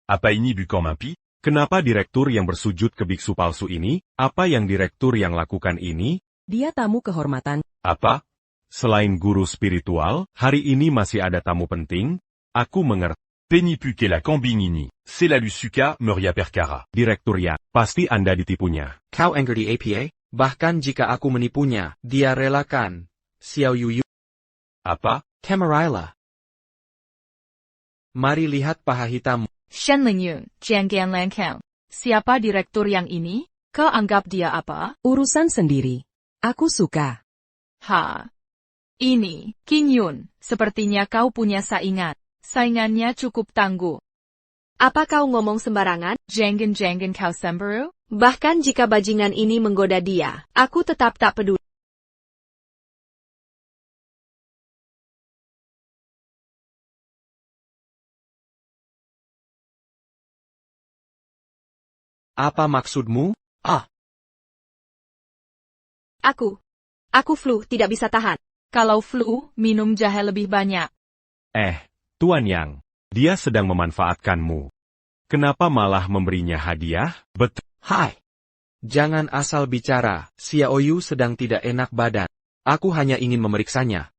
Apa ini bukan mimpi? Kenapa direktur yang bersujud ke biksu palsu ini? Apa yang direktur yang lakukan ini? Dia tamu kehormatan. Apa? Selain guru spiritual, hari ini masih ada tamu penting? Aku mengerti. Penipu que la Kambingini. C'est la Lusuka Moria Perkara. Direktur ya, pasti Anda ditipunya. Kau angger di APA? Bahkan jika aku menipunya, dia relakan. Xiao Yuyu. Apa? Camarilla. Mari lihat paha hitam. Shen Lingyun, Jiangan Lankang. Siapa direktur yang ini? Kau anggap dia apa? Urusan sendiri. Aku suka. Ha. Ini, Qingyun, sepertinya kau punya saingan. Saingannya cukup tangguh. Apa kau ngomong sembarangan? Jangan kau sembaru? Bahkan jika bajingan ini menggoda dia, aku tetap tak peduli. Apa maksudmu? Aku flu, tidak bisa tahan. Kalau flu, minum jahe lebih banyak. Tuan Yang, dia sedang memanfaatkanmu. Kenapa malah memberinya hadiah? Hai. Jangan asal bicara, Xiaoyu sedang tidak enak badan. Aku hanya ingin memeriksanya.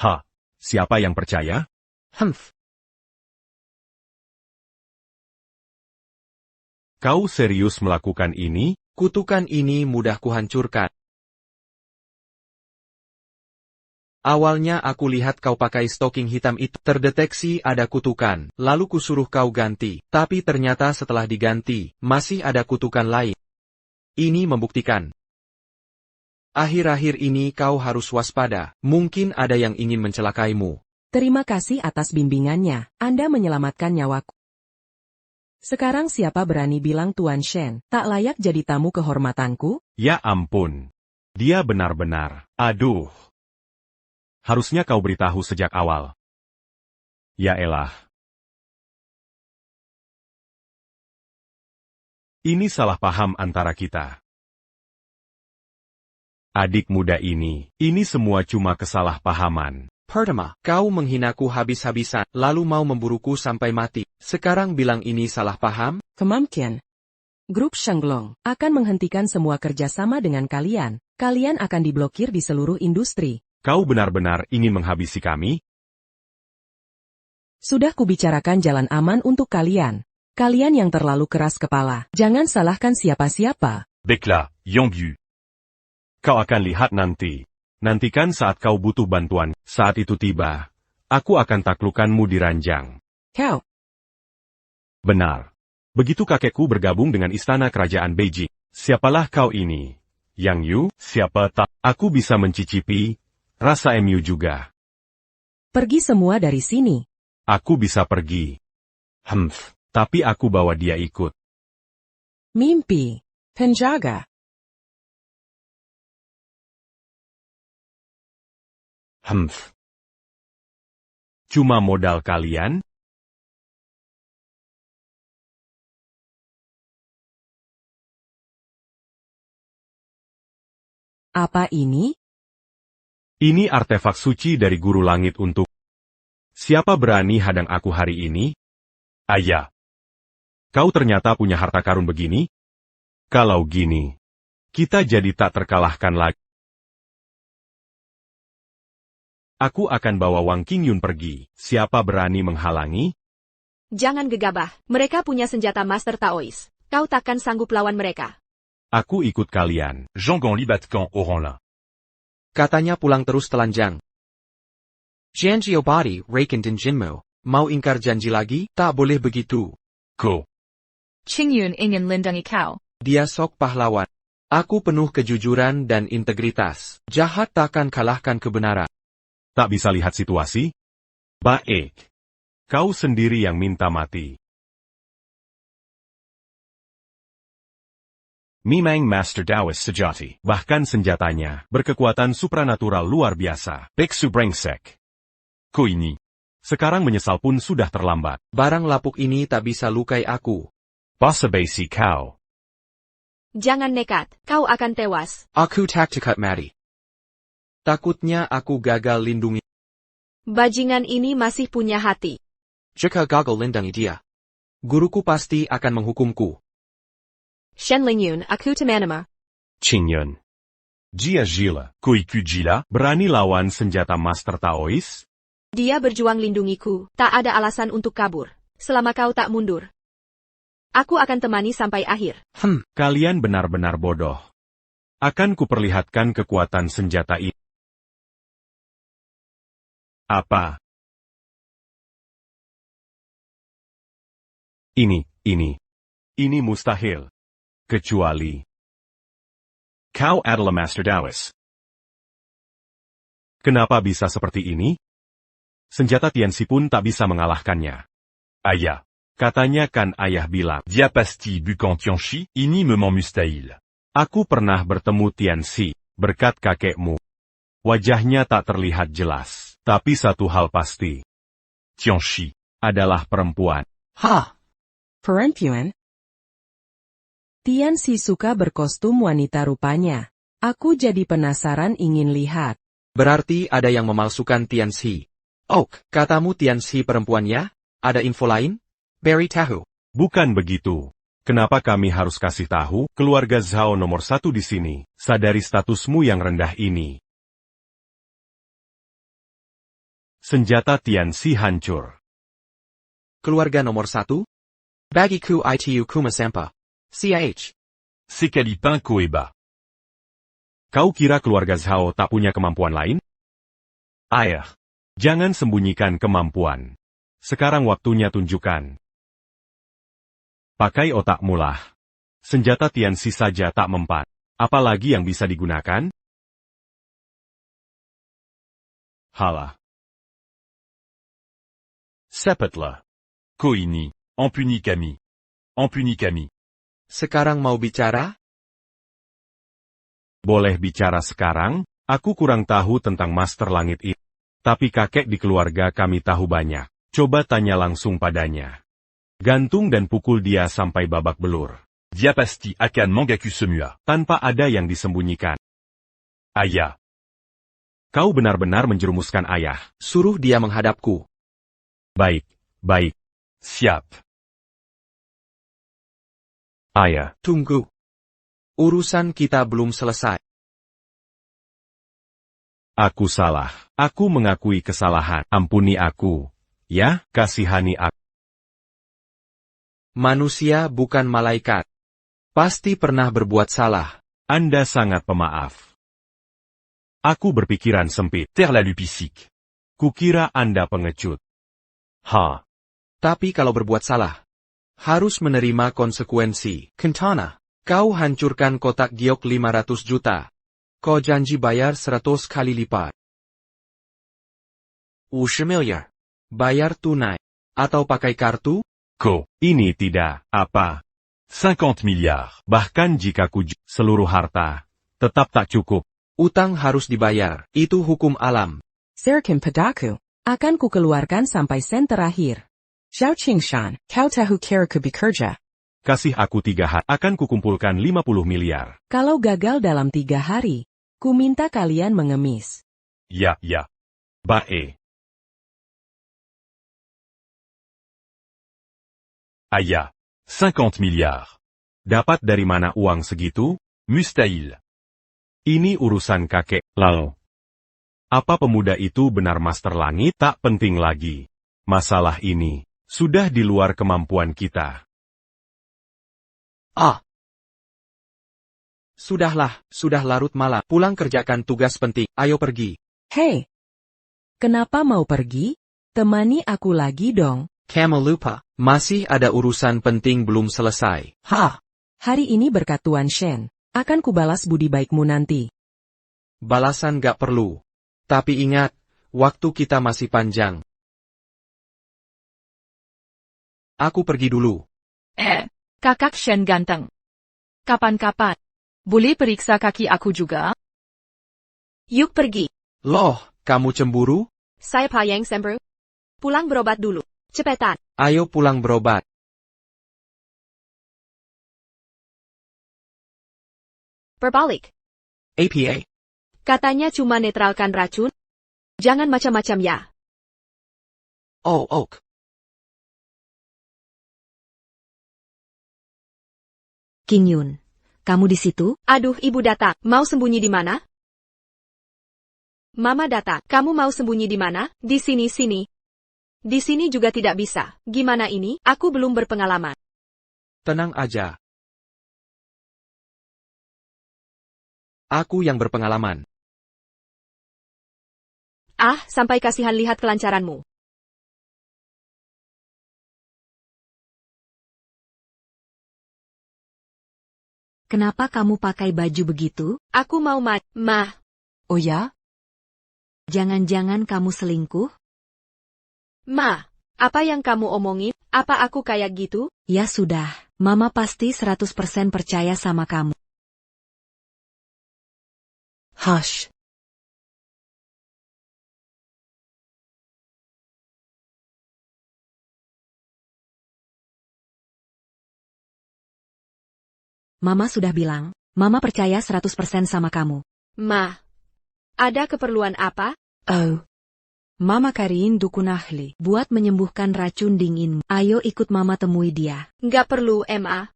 Ha, siapa yang percaya? Humph. Kau serius melakukan ini? Kutukan ini mudah kuhancurkan. Awalnya aku lihat kau pakai stocking hitam itu. Terdeteksi ada kutukan, lalu kusuruh kau ganti. Tapi ternyata setelah diganti, masih ada kutukan lain. Ini membuktikan. Akhir-akhir ini kau harus waspada, mungkin ada yang ingin mencelakaimu. Terima kasih atas bimbingannya, Anda menyelamatkan nyawaku. Sekarang siapa berani bilang Tuan Shen tak layak jadi tamu kehormatanku? Ya ampun. Dia benar-benar. Aduh. Harusnya kau beritahu sejak awal. Ya elah. Ini salah paham antara kita. Adik muda ini semua cuma kesalahpahaman. Pertama, kau menghinaku habis-habisan, lalu mau memburuku sampai mati. Sekarang bilang ini salah paham? Kemamkian. Grup Shenglong akan menghentikan semua kerjasama dengan kalian. Kalian akan diblokir di seluruh industri. Kau benar-benar ingin menghabisi kami? Sudah kubicarakan jalan aman untuk kalian. Kalian yang terlalu keras kepala. Jangan salahkan siapa-siapa. Baiklah, Yongyu. Kau akan lihat nanti. Nantikan saat kau butuh bantuan. Saat itu tiba, aku akan taklukkanmu di ranjang. Kau. Benar. Begitu kakekku bergabung dengan istana kerajaan Beijing. Siapalah kau ini? Yang Yu? Siapa tak? Aku bisa mencicipi rasa MU juga. Pergi semua dari sini. Aku bisa pergi. Tapi aku bawa dia ikut. Mimpi. Penjaga. Cuma modal kalian? Apa ini? Ini artefak suci dari Guru Langit untuk... Siapa berani hadang aku hari ini? Ayah. Kau ternyata punya harta karun begini? Kalau gini, kita jadi tak terkalahkan lagi. Aku akan bawa Wang Qingyun pergi. Siapa berani menghalangi? Jangan gegabah, mereka punya senjata Master Taois. Kau takkan sanggup lawan mereka. Aku ikut kalian. Zhonggan Libatkan Oranlin. Katanya pulang terus telanjang. Jianjiao Body, Reiken dan Jinmo. Mau ingkar janji lagi? Tak boleh begitu. Ko. Qingyun ingin lindungi kau. Dia sok pahlawan. Aku penuh kejujuran dan integritas. Jahat takkan kalahkan kebenaran. Tak bisa lihat situasi? Baik. Kau sendiri yang minta mati. Mimang Master Taoist Sejati. Bahkan senjatanya berkekuatan supranatural luar biasa. Biksu Brengsek. Ko ini. Sekarang menyesal pun sudah terlambat. Barang lapuk ini tak bisa lukai aku. Basabasi kau. Jangan nekat, kau akan tewas. Aku taktikat mati. Takutnya aku gagal lindungi. Bajingan ini masih punya hati. Jika gagal lindungi dia, guruku pasti akan menghukumku. Shen Lingyun, aku temanama. Qingyun. Jia Jila. Koiku Jila. Berani lawan senjata Master Taois? Dia berjuang lindungiku, tak ada alasan untuk kabur. Selama kau tak mundur. Aku akan temani sampai akhir. Kalian benar-benar bodoh. Akan kuperlihatkan kekuatan senjata ini. Apa? Ini mustahil. Kecuali Kau adalah Master Taoist. kenapa bisa seperti ini? Senjata Tianxi pun tak bisa mengalahkannya. Ayah. Katanya kan ayah bilang. Dia pasti bukan Tianxi, ini memang mustahil. Aku pernah bertemu Tianxi, berkat kakekmu. Wajahnya tak terlihat jelas, tapi satu hal pasti. Tianxi adalah perempuan. Perempuan? Tianxi suka berkostum wanita rupanya. Aku jadi penasaran ingin lihat. Berarti ada yang memalsukan Tianxi. Oak, katamu Tianxi perempuannya? Ada info lain? Berry tahu. Bukan begitu. Kenapa kami harus kasih tahu? Keluarga Zhao nomor 1 di sini. Sadari statusmu yang rendah ini. Senjata Tianxi hancur. Keluarga nomor 1? Bagiku itu kumasampa. CH. Sekalipin Koeba. Kau kira keluarga Zhao tak punya kemampuan lain? Air. Jangan sembunyikan kemampuan. Sekarang waktunya tunjukkan. Pakai otakmu lah. Senjata Tianxi saja tak mempan. Apalagi yang bisa digunakan? Halah. Sapatla. Koini. Ampuni kami. Ampuni kami. Sekarang mau bicara? Boleh bicara sekarang? Aku kurang tahu tentang Master Langit ini. Tapi kakek di keluarga kami tahu banyak. Coba tanya langsung padanya. Gantung dan pukul dia sampai babak belur. Dia pasti akan Mangaku semua. Tanpa ada yang disembunyikan. Ayah. Kau benar-benar menjerumuskan ayah. Suruh dia menghadapku. Baik, baik. Siap. Ayah. Tunggu. Urusan kita belum selesai. Aku salah. Aku mengakui kesalahan. Ampuni aku. Ya, kasihani aku. Manusia bukan malaikat. Pasti pernah berbuat salah. Anda sangat pemaaf. Aku berpikiran sempit. Terlalu pisik. Kukira Anda pengecut. Ha. Tapi kalau berbuat salah, harus menerima konsekuensi. Kentana, kau hancurkan kotak giok 500 juta. Kau janji bayar 100 kali lipat. 50 miliar. Bayar tunai. Atau pakai kartu? Ini tidak, apa? 50 milliards. Bahkan jika seluruh harta, tetap tak cukup. Utang harus dibayar. Itu hukum alam. Serkim padaku. Akan ku keluarkan sampai sen terakhir. Xiao Qingshan, kau tahu cara ku bekerja. Kasih aku 3 hari, akan kukumpulkan 50 miliar. Kalau gagal dalam 3 hari, ku minta kalian mengemis. Ya. Bae. Ayah. 50 milliards. Dapat dari mana uang segitu? Mustahil. Ini urusan kakek. Lalu. Apa pemuda itu benar Master Langit? Tak penting lagi. Masalah ini sudah di luar kemampuan kita. Sudahlah, sudah larut malam. Pulang kerjakan tugas penting. Ayo pergi. Hei! Kenapa mau pergi? Temani aku lagi dong. Kamu lupa, masih ada urusan penting belum selesai. Hari ini berkat Tuan Shen, akan kubalas budi baikmu nanti. Balasan gak perlu. Tapi ingat, waktu kita masih panjang. Aku pergi dulu. Kakak Shen ganteng. Kapan-kapan. Boleh periksa kaki aku juga? Yuk pergi. Loh, kamu cemburu? Saya Payang Sembru. Pulang berobat dulu. Cepetan. Ayo pulang berobat. Berbalik. APA. Katanya cuma netralkan racun. Jangan macam-macam ya. Oh, ok. King Yun, kamu di situ? Aduh, ibu datang. Mau sembunyi di mana? Mama datang. Kamu mau sembunyi di mana? Di sini. Di sini juga tidak bisa. Gimana ini? Aku belum berpengalaman. Tenang aja. Aku yang berpengalaman. Sampai kasihan lihat kelancaranmu. Kenapa kamu pakai baju begitu? Aku mau mah. Oh ya? Jangan-jangan kamu selingkuh? Ma, apa yang kamu omongin? Apa aku kayak gitu? Ya sudah, Mama pasti 100% percaya sama kamu. Hush. Mama sudah bilang, Mama percaya 100% sama kamu. Ma, ada keperluan apa? Oh. Mama cariin dukun ahli buat menyembuhkan racun dinginmu. Ayo ikut Mama temui dia. Nggak perlu, Ma.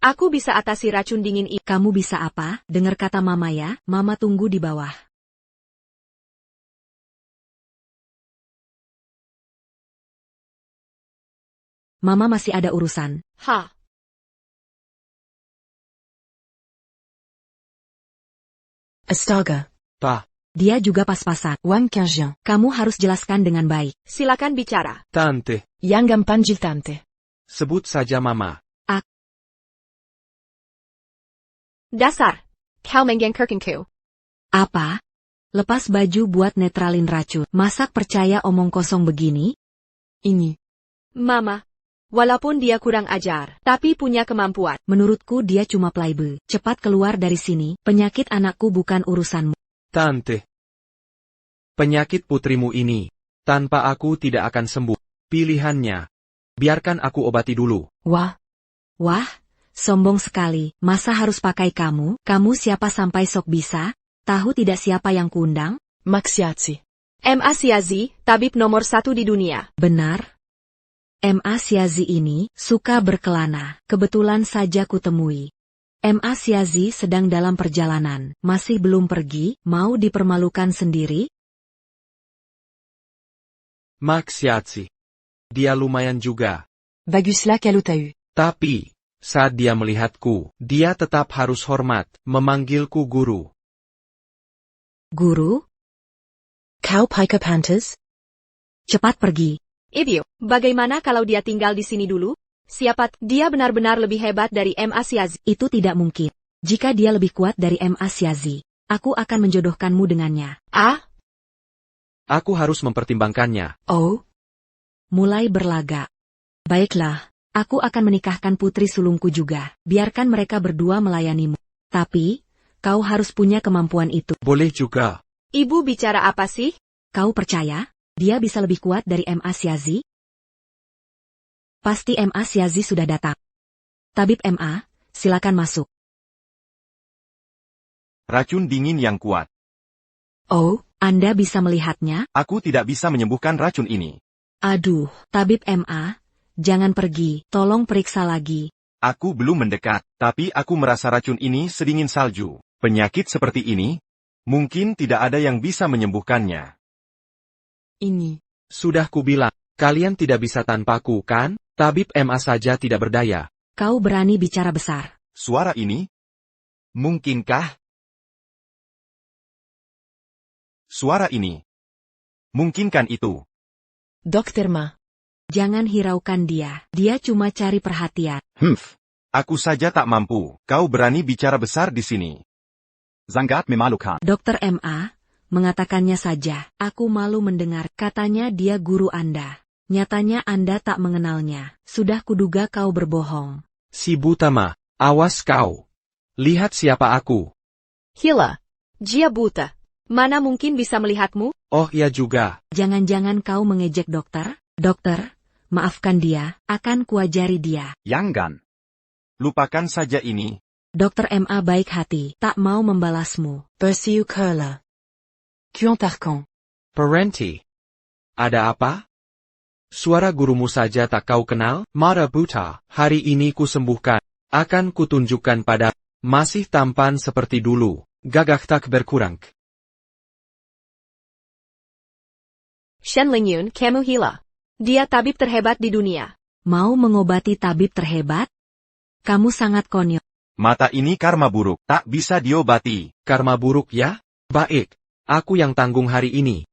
Aku bisa atasi racun dingin ini. Kamu bisa apa? Dengar kata Mama ya, Mama tunggu di bawah. Mama masih ada urusan. Ha. Astaga. Pa, Dia juga pas-pasan. Wang Kangjian. Kamu harus jelaskan dengan baik. Silakan bicara. Tante, Yang Gampanjil Tante. sebut saja Mama. Dasar. Kau menggengkerkanku. Apa? Lepas baju buat netralin racun. Masak percaya omong kosong begini? Ini. Mama. Walaupun dia kurang ajar, tapi punya kemampuan. Menurutku dia cuma playboy. Cepat keluar dari sini, penyakit anakku bukan urusanmu. Tante. Penyakit putrimu ini, tanpa aku tidak akan sembuh. Pilihannya. Biarkan aku obati dulu. Wah. Wah, sombong sekali. Masa harus pakai kamu? Kamu siapa sampai sok bisa? Tahu tidak siapa yang kuundang? Maxiazi. M.A. Siazi, tabib nomor 1 di dunia. Benar. M.A. Siazi ini suka berkelana. Kebetulan saja kutemui. M.A. Siazi sedang dalam perjalanan. Masih belum pergi, mau dipermalukan sendiri? Maxiazi. Dia lumayan juga. Vagusla Kalutau. Tapi, saat dia melihatku, dia tetap harus hormat, memanggilku guru. Guru? Kau Piker Panthers? Cepat pergi. Ibu, bagaimana kalau dia tinggal di sini dulu? Siapa dia benar-benar lebih hebat dari M.A. Siazi? Itu tidak mungkin. Jika dia lebih kuat dari M.A. Siazi, aku akan menjodohkanmu dengannya. Ah? Aku harus mempertimbangkannya. Oh. Mulai berlagak. Baiklah, aku akan menikahkan putri sulungku juga. Biarkan mereka berdua melayanimu. Tapi, kau harus punya kemampuan itu. Boleh juga. Ibu bicara apa sih? Kau percaya? Dia bisa lebih kuat dari M.A. Siazi? Pasti M.A. Siazi sudah datang. Tabib M.A., silakan masuk. Racun dingin yang kuat. Oh, Anda bisa melihatnya? Aku tidak bisa menyembuhkan racun ini. Aduh, Tabib M.A., jangan pergi, tolong periksa lagi. Aku belum mendekat, tapi aku merasa racun ini sedingin salju. Penyakit seperti ini, mungkin tidak ada yang bisa menyembuhkannya. Ini. Sudah kubilang, kalian tidak bisa tanpaku kan? Tabib M.A. saja tidak berdaya. Kau berani bicara besar. Suara ini? Mungkinkah? Suara ini? Mungkinkan itu? Dokter Ma. Jangan hiraukan dia, dia cuma cari perhatian. Aku saja tak mampu. Kau berani bicara besar di sini. Sangat memalukan. Dokter M.A., mengatakannya saja, aku malu mendengar, katanya dia guru Anda. Nyatanya Anda tak mengenalnya, sudah kuduga kau berbohong. Si Butama, awas kau. Lihat siapa aku. Hila. Dia buta. Mana mungkin bisa melihatmu? Oh iya juga. Jangan-jangan kau mengejek dokter? Dokter, maafkan dia, akan kuajari dia. Jangan. Lupakan saja ini. Dokter M.A. baik hati, tak mau membalasmu. Persiu Kerla. Kuantarkan. Parenti. Ada apa? Suara gurumu saja tak kau kenal? Mara Buta, hari ini kusembuhkan. Akan kutunjukkan pada, masih tampan seperti dulu, gagah tak berkurang. Shen Lingyun, kamu Hila. Dia tabib terhebat di dunia. Mau mengobati tabib terhebat? Kamu sangat konyol. Mata ini karma buruk, tak bisa diobati. Karma buruk ya? Baik, aku yang tanggung hari ini.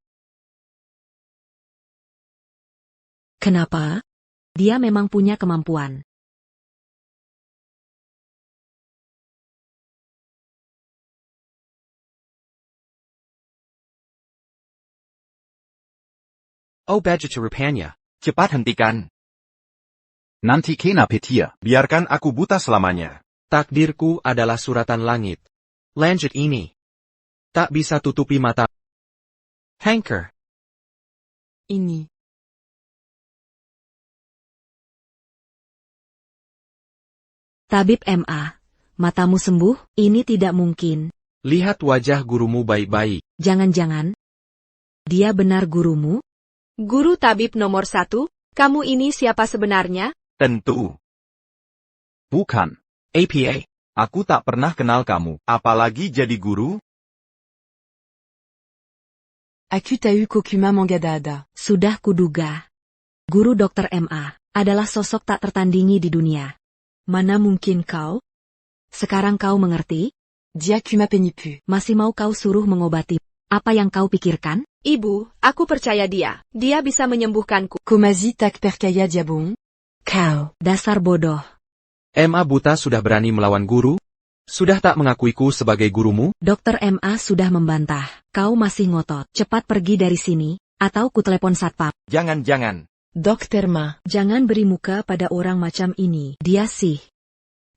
Kenapa? Dia memang punya kemampuan. Oh budget rupanya. Cepat hentikan. Nanti kena petir. Biarkan aku buta selamanya. Takdirku adalah suratan langit. Lanjut ini. Tak bisa tutupi mata. Hanker. Ini. Tabib M.A., matamu sembuh? Ini tidak mungkin. Lihat wajah gurumu baik-baik. Jangan-jangan. Dia benar gurumu? Guru tabib nomor 1? Kamu ini siapa sebenarnya? Tentu. Bukan. APA. Aku tak pernah kenal kamu, apalagi jadi guru? Aku tahu kokuma mangadada. Sudah kuduga. Guru Dr. MA adalah sosok tak tertandingi di dunia. Mana mungkin kau? Sekarang kau mengerti? Dia kuma penipu. Masih mau kau suruh mengobati? Apa yang kau pikirkan? Ibu, aku percaya dia. Dia bisa menyembuhkanku. Komazi tak percaya dia bohong? Kau, dasar bodoh. MA buta sudah berani melawan guru? Sudah tak mengakuiku sebagai gurumu? Dr. MA sudah membantah. Kau masih ngotot. Cepat pergi dari sini, atau kutelepon satpam. Jangan. Dokter Ma. Jangan beri muka pada orang macam ini. Dia sih.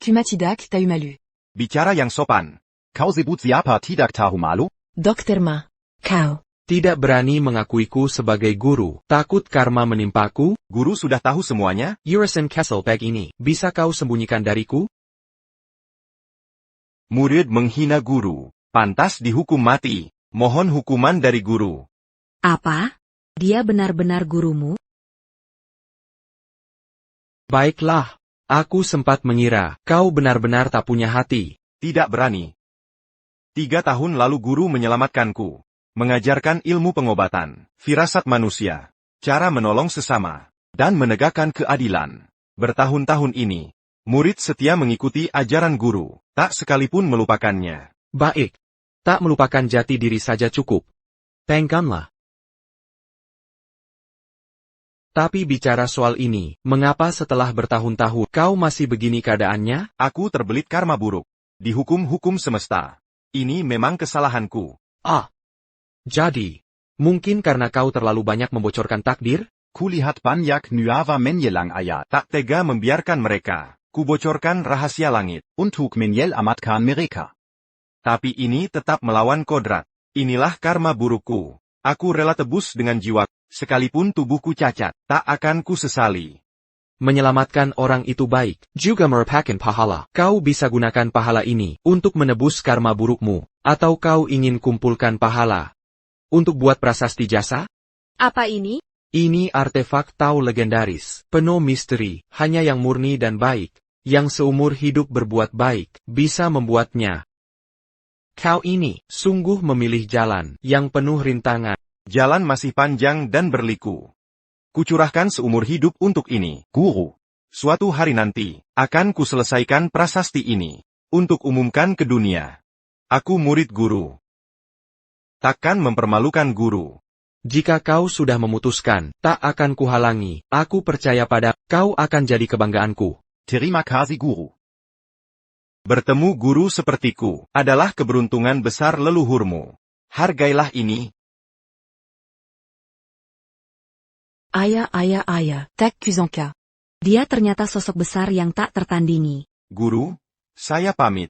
Kuma tidak tahu malu. Bicara yang sopan. Kau sebut siapa tidak tahu malu? Dokter Ma. Kau. Tidak berani mengakuiku sebagai guru. Takut karma menimpaku? Guru sudah tahu semuanya? Urizen Kesselbag ini, bisa kau sembunyikan dariku? Murid menghina guru. Pantas dihukum mati. Mohon hukuman dari guru. Apa? Dia benar-benar gurumu? Baiklah. Aku sempat mengira, kau benar-benar tak punya hati. Tidak berani. 3 tahun lalu guru menyelamatkanku. Mengajarkan ilmu pengobatan, firasat manusia, cara menolong sesama, dan menegakkan keadilan. Bertahun-tahun ini, murid setia mengikuti ajaran guru, tak sekalipun melupakannya. Baik. Tak melupakan jati diri saja cukup. Pengkanlah. Tapi bicara soal ini, mengapa setelah bertahun-tahun kau masih begini keadaannya? Aku terbelit karma buruk. Dihukum hukum semesta. Ini memang kesalahanku. Jadi, mungkin karena kau terlalu banyak membocorkan takdir? Kulihat banyak nuava menyelang ayat. Tak tega membiarkan mereka. Kubocorkan rahasia langit. Untuk menyelamatkan mereka. Tapi ini tetap melawan kodrat. Inilah karma burukku. Aku rela tebus dengan jiwa. Sekalipun tubuhku cacat, tak akan ku sesali. Menyelamatkan orang itu baik, juga merupakan pahala. Kau bisa gunakan pahala ini untuk menebus karma burukmu, atau kau ingin kumpulkan pahala untuk buat prasasti jasa? Apa ini? Ini artefak Tau legendaris, penuh misteri, hanya yang murni dan baik, yang seumur hidup berbuat baik, bisa membuatnya. Kau ini, sungguh memilih jalan yang penuh rintangan. Jalan masih panjang dan berliku. Kucurahkan seumur hidup untuk ini, guru. Suatu hari nanti, akan kuselesaikan prasasti ini, untuk umumkan ke dunia. Aku murid guru. Takkan mempermalukan guru. Jika kau sudah memutuskan, tak akan kuhalangi. Aku percaya pada kau akan jadi kebanggaanku. Terima kasih guru. Bertemu guru sepertiku, adalah keberuntungan besar leluhurmu. Hargailah ini. Ayah, tak kuzanka. Dia ternyata sosok besar yang tak tertandingi. Guru, saya pamit.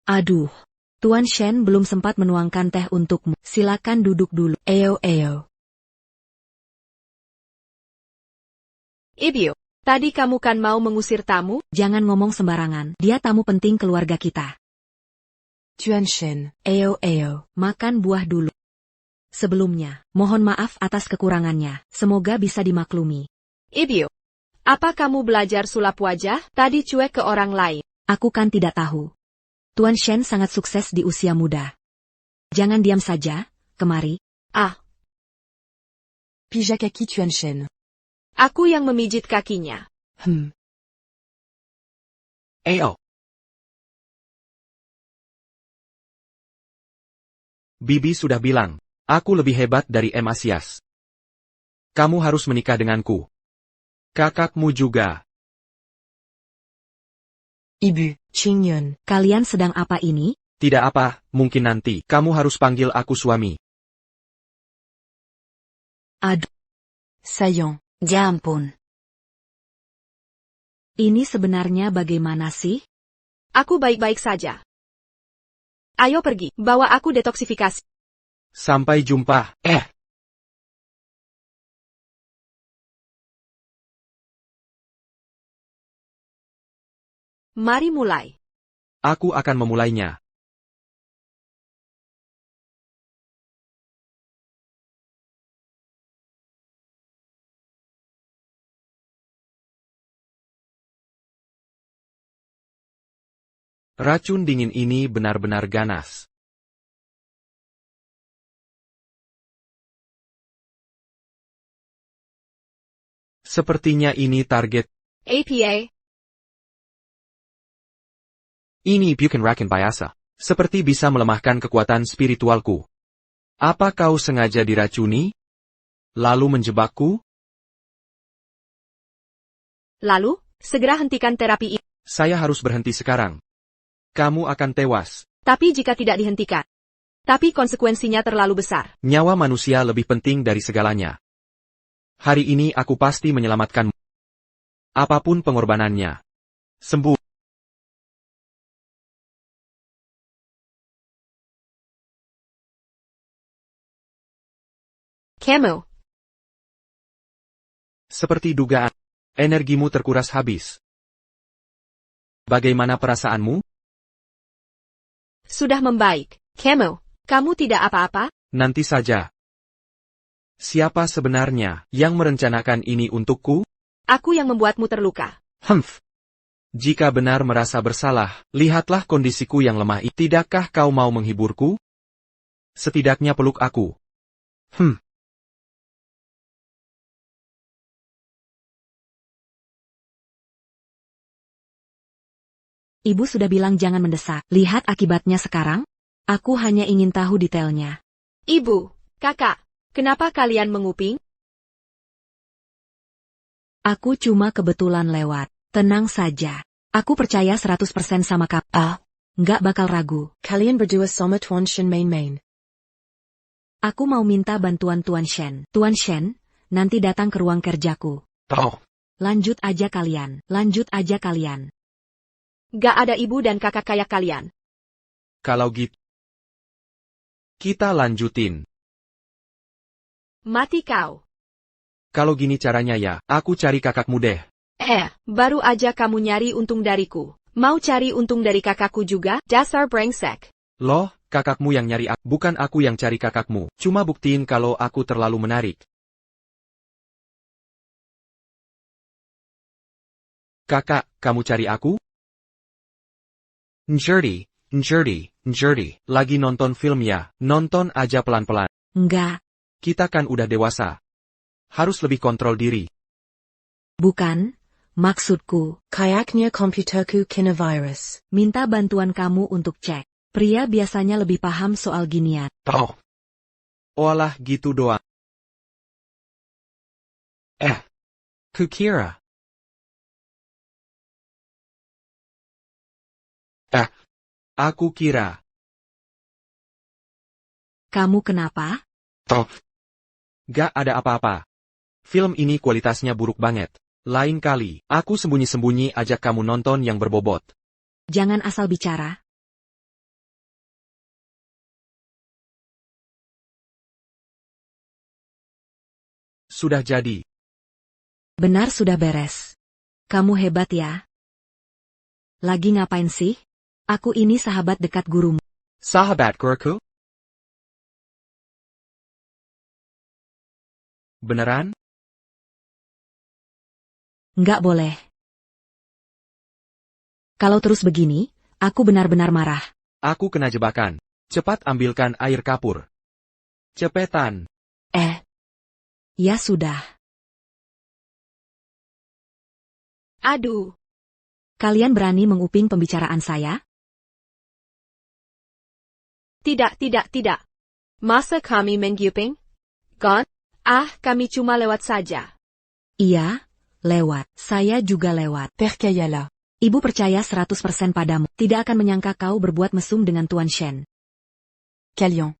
Aduh, Tuan Shen belum sempat menuangkan teh untukmu. Silakan duduk dulu. Eo. Ibu, tadi kamu kan mau mengusir tamu? Jangan ngomong sembarangan. Dia tamu penting keluarga kita. Tuan Shen. Eo, makan buah dulu. Sebelumnya, mohon maaf atas kekurangannya. Semoga bisa dimaklumi. Ibu, apa kamu belajar sulap wajah? Tadi cuek ke orang lain. Aku kan tidak tahu. Tuan Shen sangat sukses di usia muda. Jangan diam saja, kemari. Pijak kaki Tuan Shen. Aku yang memijit kakinya. Eo. Bibi sudah bilang, aku lebih hebat dari Emasias. Kamu harus menikah denganku. Kakakmu juga. Ibu, Qingyun. Kalian sedang apa ini? Tidak apa, mungkin nanti. Kamu harus panggil aku suami. Aduh. Sayang. Ya ampun. Ini sebenarnya bagaimana sih? Aku baik-baik saja. Ayo pergi, bawa aku detoksifikasi. Sampai jumpa. Mari mulai. Aku akan memulainya. Racun dingin ini benar-benar ganas. Sepertinya ini target. APA. Ini bukan racun biasa. Seperti bisa melemahkan kekuatan spiritualku. Apa kau sengaja diracuni? Lalu menjebakku? Lalu, segera hentikan terapi ini. Saya harus berhenti sekarang. Kamu akan tewas. Tapi jika tidak dihentikan. Tapi konsekuensinya terlalu besar. Nyawa manusia lebih penting dari segalanya. Hari ini aku pasti menyelamatkanmu. Apapun pengorbanannya. Sembuh. Kamu. Seperti dugaan. Energimu terkuras habis. Bagaimana perasaanmu? Sudah membaik. Kamu tidak apa-apa? Nanti saja. Siapa sebenarnya yang merencanakan ini untukku? Aku yang membuatmu terluka. Humph. Jika benar merasa bersalah, lihatlah kondisiku yang lemah ini. Tidakkah kau mau menghiburku? Setidaknya peluk aku. Ibu sudah bilang jangan mendesak. Lihat akibatnya sekarang. Aku hanya ingin tahu detailnya. Ibu, kakak, kenapa kalian menguping? Aku cuma kebetulan lewat. Tenang saja. Aku percaya 100% sama kamu. Nggak bakal ragu. Kalian berdua sama Tuan Shen main-main. Aku mau minta bantuan Tuan Shen. Tuan Shen, nanti datang ke ruang kerjaku. Lanjut aja kalian. Lanjut aja kalian. Gak ada ibu dan kakak kayak kalian. Kalau gitu, kita lanjutin. Mati kau. Kalau gini caranya ya, aku cari kakakmu deh. Baru aja kamu nyari untung dariku. Mau cari untung dari kakakku juga? Dasar brengsek. Loh, kakakmu yang nyari aku, bukan aku yang cari kakakmu. Cuma buktiin kalau aku terlalu menarik. Kakak, kamu cari aku? Njurdi, lagi nonton film ya, nonton aja pelan-pelan. Enggak. Kita kan udah dewasa. Harus lebih kontrol diri. Bukan, maksudku, Kayaknya komputerku kena virus. minta bantuan kamu untuk cek. Pria biasanya lebih paham soal ginian. Oalah gitu doang. Kukira. Aku kira. Kamu kenapa? Gak ada apa-apa. Film ini kualitasnya buruk banget. Lain kali, aku sembunyi-sembunyi ajak kamu nonton yang berbobot. Jangan asal bicara. Sudah jadi. Benar sudah beres. Kamu hebat ya. Lagi ngapain sih? Aku ini sahabat dekat gurumu. Sahabat guruku? Beneran? Nggak boleh. Kalau terus begini, aku benar-benar marah. Aku kena jebakan. Cepat ambilkan air kapur. Cepetan. Ya sudah. Aduh. Kalian berani menguping pembicaraan saya? Tidak. Masa kami mengguping? Gon? Kami cuma lewat saja. Iya, lewat. Saya juga lewat. Percaya-la. Ibu percaya 100% padamu. Tidak akan menyangka kau berbuat mesum dengan Tuan Shen. Kalian.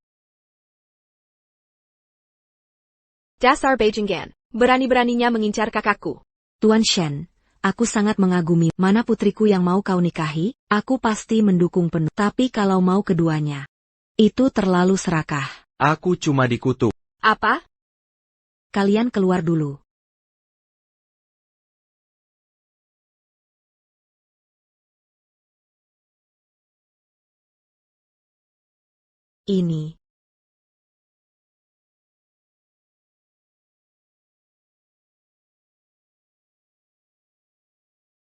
Dasar Beijingan. Berani-beraninya mengincar kakakku. Tuan Shen, aku sangat mengagumi. Mana putriku yang mau kau nikahi? Aku pasti mendukung penuh. Tapi kalau mau keduanya, itu terlalu serakah. Aku cuma dikutuk. Apa? Kalian keluar dulu. Ini.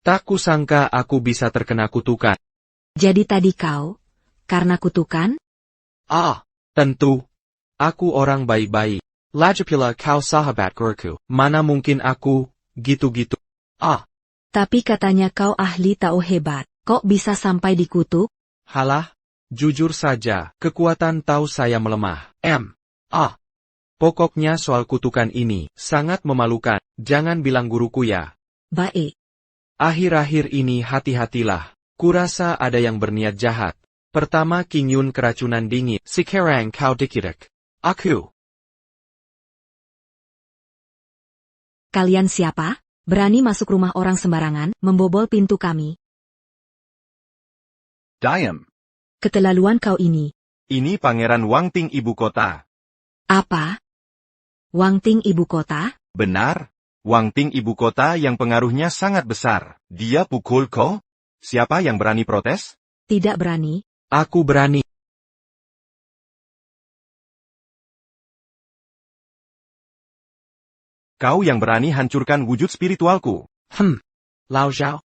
Tak kusangka aku bisa terkena kutukan. Jadi tadi kau, karena kutukan? Ah, tentu. Aku orang baik-baik. Lagipula kau sahabat guruku. Mana mungkin aku, gitu-gitu. Ah, Tapi katanya kau ahli Tao hebat. Kok bisa sampai dikutuk? halah. Jujur saja, kekuatan Tao saya melemah. Pokoknya soal kutukan ini, sangat memalukan. Jangan bilang guruku ya. Baik. Akhir-akhir ini hati-hatilah. Kurasa ada yang berniat jahat. Pertama King Yun keracunan dingin. Sekarang kau dikirik. Aku. Kalian siapa? Berani masuk rumah orang sembarangan, membobol pintu kami. Diam. Keterlaluan kau ini. Ini Pangeran Wangting ibu kota. Apa? Wangting ibu kota? Benar. Wangting ibu kota yang pengaruhnya sangat besar. Dia pukul kau? Siapa yang berani protes? Tidak berani. Aku berani. Kau yang berani hancurkan wujud spiritualku. Lao Zhao.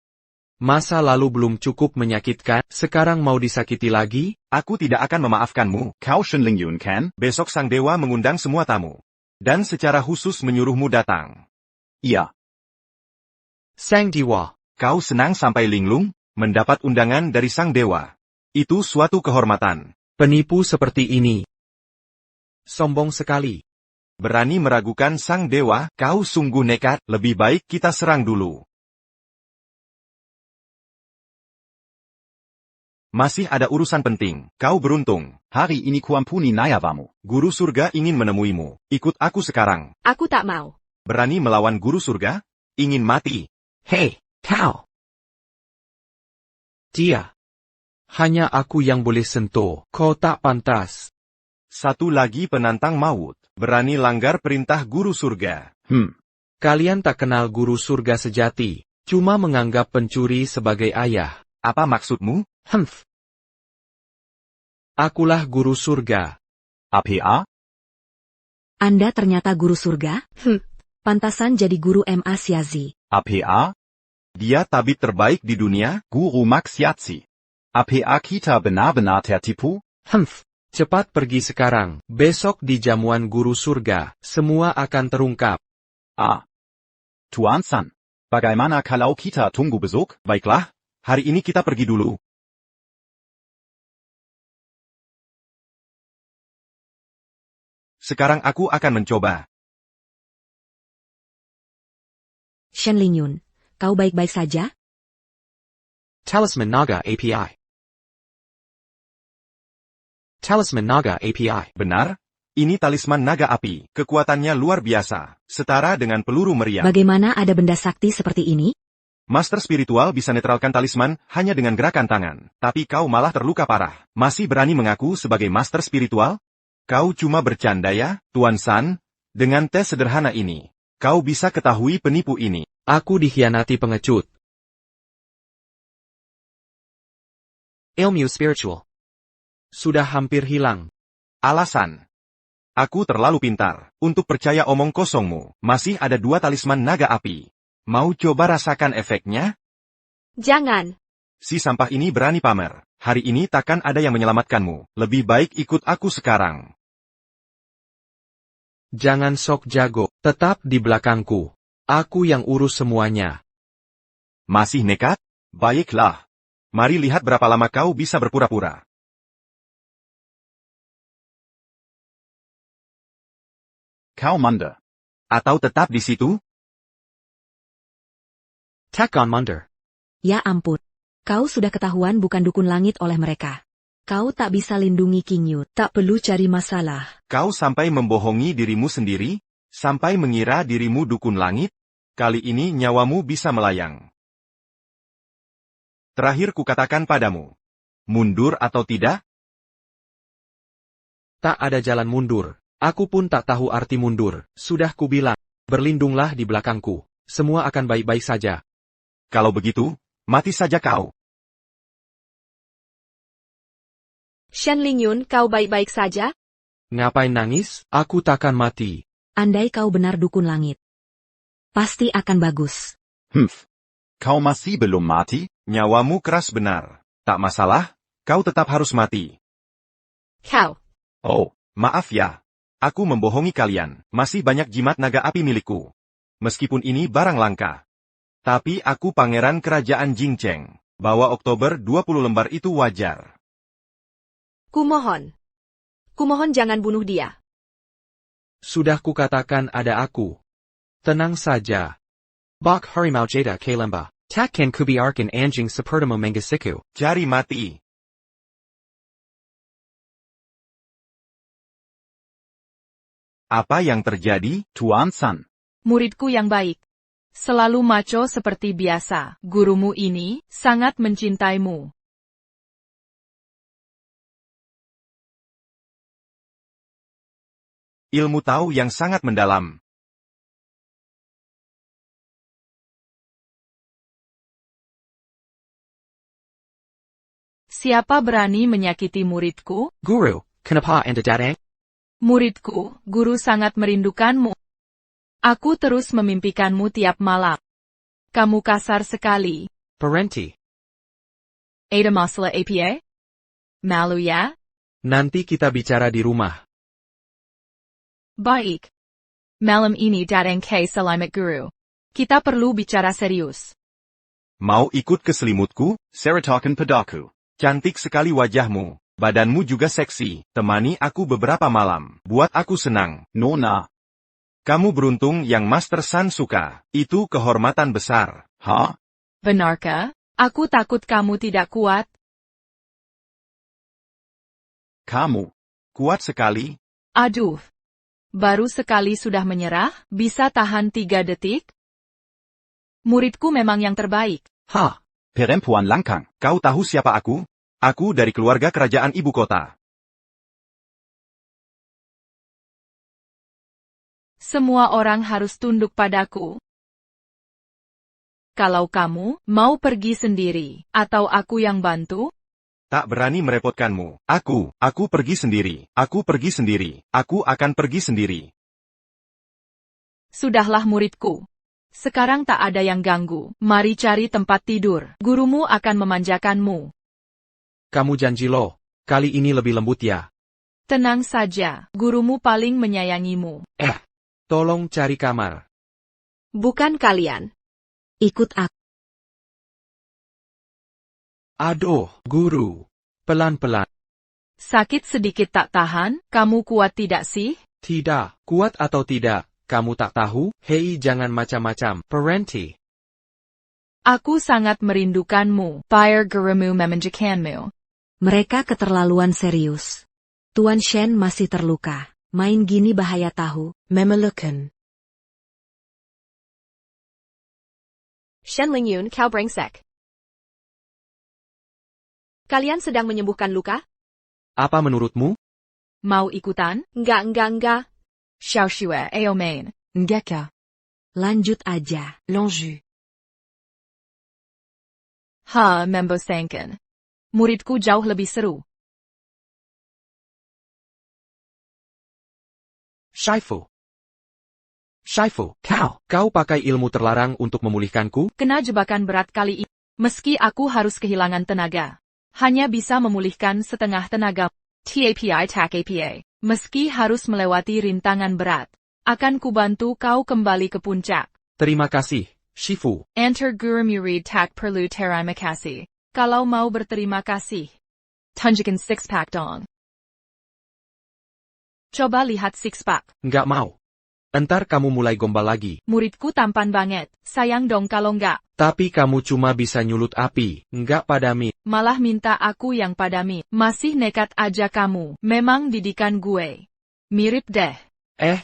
Masa lalu belum cukup menyakitkan, sekarang mau disakiti lagi? Aku tidak akan memaafkanmu. Kau Shen Lingyun kan? Besok sang dewa mengundang semua tamu. Dan secara khusus menyuruhmu datang. Iya. Sang Dewa. Kau senang sampai linglung, mendapat undangan dari sang dewa. Itu suatu kehormatan. Penipu seperti ini. Sombong sekali. Berani meragukan sang dewa, kau sungguh nekat, lebih baik kita serang dulu. Masih ada urusan penting. Kau beruntung. Hari ini kuampuni nayawamu. Guru surga ingin menemuimu. Ikut aku sekarang. Aku tak mau. Berani melawan guru surga? Ingin mati. Hei, kau. Dia. Hanya aku yang boleh sentuh. Kau tak pantas. Satu lagi penantang maut. Berani langgar perintah guru surga. Kalian tak kenal guru surga sejati. Cuma menganggap pencuri sebagai ayah. Apa maksudmu? Akulah guru surga. APA? Anda ternyata guru surga? Pantasan jadi guru MA Siazi. APA? Dia tabib terbaik di dunia, Guru Maxiatsi. APA kita benar-benar tertipu? Cepat pergi sekarang. Besok di jamuan guru surga, semua akan terungkap. Tuan San. Bagaimana kalau kita tunggu besok? Baiklah, hari ini kita pergi dulu. Sekarang aku akan mencoba. Shen Lingyun, kau baik-baik saja? Talisman Naga API. Talisman Naga API. Benar? Ini talisman naga api. Kekuatannya luar biasa. Setara dengan peluru meriam. Bagaimana ada benda sakti seperti ini? Master spiritual bisa netralkan talisman hanya dengan gerakan tangan. Tapi kau malah terluka parah. Masih berani mengaku sebagai master spiritual? Kau cuma bercanda ya, Tuan San? Dengan tes sederhana ini, kau bisa ketahui penipu ini. Aku dikhianati pengecut. Ilmu spiritual. Sudah hampir hilang. Alasan. Aku terlalu pintar untuk percaya omong kosongmu. Masih ada 2 talisman naga api. Mau coba rasakan efeknya? Jangan. Si sampah ini berani pamer. Hari ini takkan ada yang menyelamatkanmu. Lebih baik ikut aku sekarang. Jangan sok jago, tetap di belakangku. Aku yang urus semuanya. Masih nekat? Baiklah. Mari lihat berapa lama kau bisa berpura-pura. Kau manda. Atau tetap di situ? Takkan mundur. Ya ampun. Kau sudah ketahuan bukan dukun langit oleh mereka. Kau tak bisa lindungi King Yu. Tak perlu cari masalah. Kau sampai membohongi dirimu sendiri? Sampai mengira dirimu dukun langit? Kali ini nyawamu bisa melayang. Terakhir kukatakan padamu. Mundur atau tidak? Tak ada jalan mundur. Aku pun tak tahu arti mundur. Sudah kubilang, berlindunglah di belakangku. Semua akan baik-baik saja. Kalau begitu, mati saja kau. Shen Lingyun, kau baik-baik saja? Ngapain nangis? Aku takkan mati. Andai kau benar dukun langit. Pasti akan bagus. Kau masih belum mati? Nyawamu keras benar. Tak masalah, kau tetap harus mati. Kau. Oh, maaf ya. Aku membohongi kalian, masih banyak jimat naga api milikku. Meskipun ini barang langka. Tapi aku pangeran kerajaan Jingcheng. Bawa Oktober 20 lembar itu wajar. Kumohon. Kumohon jangan bunuh dia. Sudah kukatakan ada aku. Tenang saja. Bak harimau jeda kalemba. Takkan kubiarkan anjing seperti menggasiku. Cari mati. Apa yang terjadi, Tuan San? Muridku yang baik. Selalu maco seperti biasa. Gurumu ini sangat mencintaimu. Ilmu tahu yang sangat mendalam. Siapa berani menyakiti muridku? Guru, kenapa anda datang? Muridku, guru sangat merindukanmu. Aku terus memimpikanmu tiap malam. Kamu kasar sekali. Berhenti. Ada masalah apa? Malu ya? Nanti kita bicara di rumah. Baik. Malam ini datang ke Selamat Guru. Kita perlu bicara serius. Mau ikut ke selimutku, Seratokan Padaku? Cantik sekali wajahmu. Badanmu juga seksi. Temani aku beberapa malam. Buat aku senang, Nona. Kamu beruntung yang Master San suka. Itu kehormatan besar. Hah? Benarkah? Aku takut kamu tidak kuat. Kamu kuat sekali. Aduh. Baru sekali sudah menyerah, bisa tahan 3 detik? Muridku memang yang terbaik. Hah? Perempuan langkang, kau tahu siapa aku? Aku dari keluarga kerajaan ibu kota. Semua orang harus tunduk padaku. Kalau kamu mau pergi sendiri, atau aku yang bantu? Tak berani merepotkanmu. Aku pergi sendiri. Aku pergi sendiri. Aku akan pergi sendiri. Sudahlah muridku. Sekarang tak ada yang ganggu. Mari cari tempat tidur. Gurumu akan memanjakanmu. Kamu janji loh, kali ini lebih lembut ya. Tenang saja, gurumu paling menyayangimu. Tolong cari kamar. Bukan kalian. Ikut aku. Aduh, guru. Pelan-pelan. Sakit sedikit tak tahan, kamu kuat tidak sih? Tidak, kuat atau tidak, kamu tak tahu? Hei, jangan macam-macam. Berhenti. Aku sangat merindukanmu. Biar gurumu memanjakanmu. Mereka keterlaluan serius. Tuan Shen masih terluka. Main gini bahaya tahu. Memerlukan. Shen Lingyun, kau brengsek. Kalian sedang menyembuhkan luka? Apa menurutmu? Mau ikutan? Enggak. Xiao Shue, Aomain. Ngaka. Lanjut aja. L'enjeu. Ha, Membo Sanken. Muridku jauh lebih seru. Shifu, kau pakai ilmu terlarang untuk memulihkanku? Kena jebakan berat kali ini. Meski aku harus kehilangan tenaga. Hanya bisa memulihkan setengah tenaga. TAPI TAC APA. Meski harus melewati rintangan berat. Akan kubantu kau kembali ke puncak. Terima kasih, Shifu. Enter Guru Murid Tak perlu terima kasih. Kalau mau berterima kasih. Tunjukkan six-pack dong. Coba lihat six-pack. Nggak mau. Entar kamu mulai gombal lagi. Muridku tampan banget. Sayang dong kalau nggak. Tapi kamu cuma bisa nyulut api, nggak padami. Malah minta aku yang padami. Masih nekat aja kamu. Memang didikan gue. Mirip deh.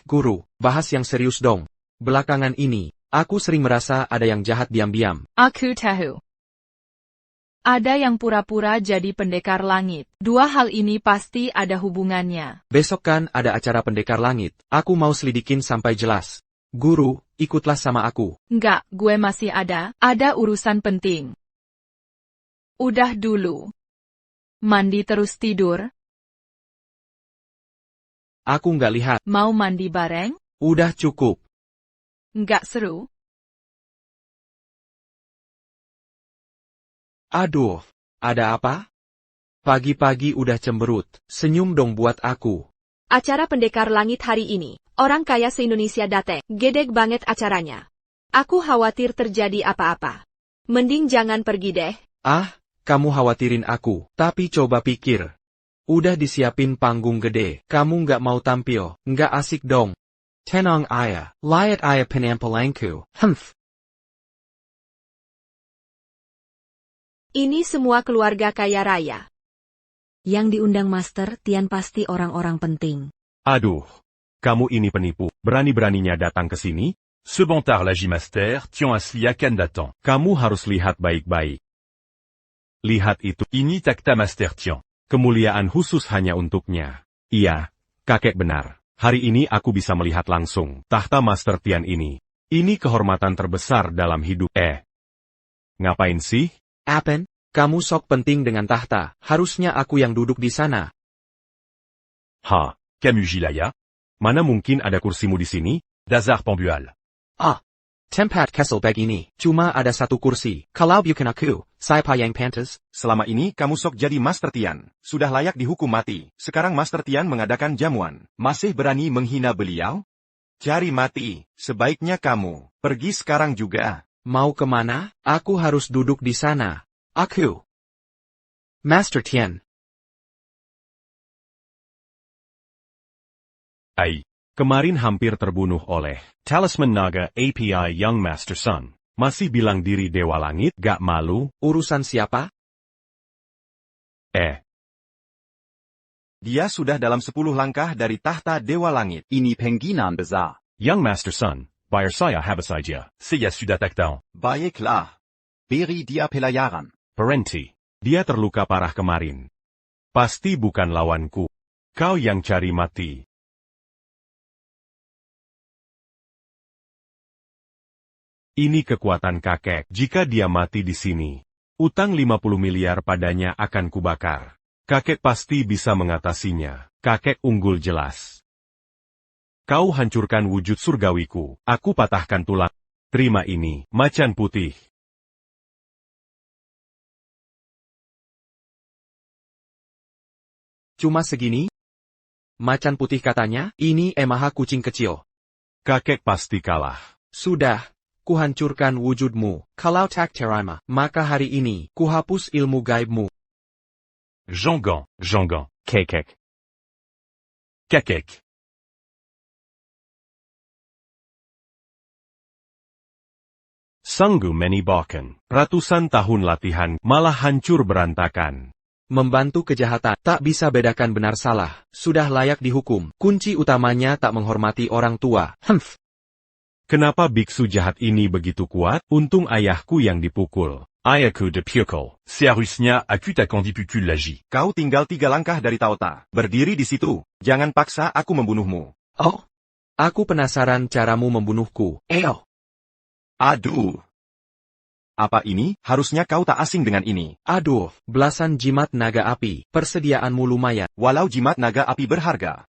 Guru, bahas yang serius dong. Belakangan ini, aku sering merasa ada yang jahat diam-diam. Aku tahu. Ada yang pura-pura jadi pendekar langit. Dua hal ini pasti ada hubungannya. Besok kan ada acara pendekar langit. Aku mau selidikin sampai jelas. Guru, ikutlah sama aku. Enggak, gue masih ada urusan penting. Udah dulu. Mandi terus tidur? Aku nggak lihat. Mau mandi bareng? Udah cukup. Nggak seru? Aduh, Ada apa? Pagi-pagi udah cemberut, senyum dong buat aku. Acara Pendekar Langit hari ini, orang kaya se-Indonesia dateng, gedeg banget acaranya. Aku khawatir terjadi apa-apa. Mending jangan pergi deh. Ah, kamu khawatirin aku, tapi coba pikir. Udah disiapin panggung gede, kamu nggak mau tampil, nggak asik dong. Tenang ayah, liat ayah penampalanku, humph. Ini semua keluarga kaya raya. Yang diundang Master Tian pasti orang-orang penting. Aduh, kamu ini penipu. Berani-beraninya datang ke sini? Sebentar Lagi Master, Tian Asli akan datang. Kamu harus lihat baik-baik. Lihat itu. Ini takta Master Tian. Kemuliaan khusus hanya untuknya. Iya, kakek benar. Hari ini aku bisa melihat langsung tahta Master Tian ini. Ini kehormatan terbesar dalam hidup. Ngapain sih? Apen, kamu sok penting dengan tahta, harusnya aku yang duduk di sana. Ha, Camus Gilaya, mana mungkin ada kursimu di sini? Dazar Pambual. Ah, tempat Kesselbag ini, cuma ada satu kursi, kalau bukan aku, saya yang pantas. Selama ini kamu sok jadi Master Tian. Sudah layak dihukum mati. Sekarang Master Tian mengadakan jamuan. Masih berani menghina beliau? Cari mati. Sebaiknya kamu pergi sekarang juga. Mau kemana? Aku harus duduk di sana. Aku. Master Tian. Ai, kemarin hampir terbunuh oleh Talisman Naga API Young Master Sun. Masih bilang diri Dewa Langit, gak malu? Urusan siapa? Dia sudah dalam 10 langkah dari tahta Dewa Langit. Ini penghinaan besar. Young Master Sun, bayar saya habis saja. Saya sudah takta. Baiklah. Beri dia pelajaran. Parenti, dia terluka parah kemarin. Pasti bukan lawanku. Kau yang cari mati. Ini kekuatan kakek. Jika dia mati di sini, utang 50 miliar padanya akan kubakar. Kakek pasti bisa mengatasinya. Kakek unggul jelas. Kau hancurkan wujud surgawiku. Aku patahkan tulang. Terima ini, macan putih. Cuma segini? Macan putih katanya, ini emaha kucing kecil. Kakek pasti kalah. Sudah, kuhancurkan wujudmu. Kalau tak terima, maka hari ini, kuhapus ilmu gaibmu. Jongan. Kekek. Kakek. Sanggu menibakan. Ratusan tahun latihan, malah hancur berantakan. Membantu kejahatan, tak bisa bedakan benar salah, sudah layak dihukum. Kunci utamanya tak menghormati orang tua. Humph. Kenapa biksu jahat ini begitu kuat? Untung ayahku yang dipukul. Ayahku dipukul. Seharusnya aku takkan dipukul lagi. Kau tinggal 3 langkah dari Taota. Berdiri di situ. Jangan paksa aku membunuhmu. Oh, aku penasaran caramu membunuhku. Aduh. Apa ini? Harusnya kau tak asing dengan ini. Aduh, belasan jimat naga api, persediaanmu lumayan. Walau jimat naga api berharga.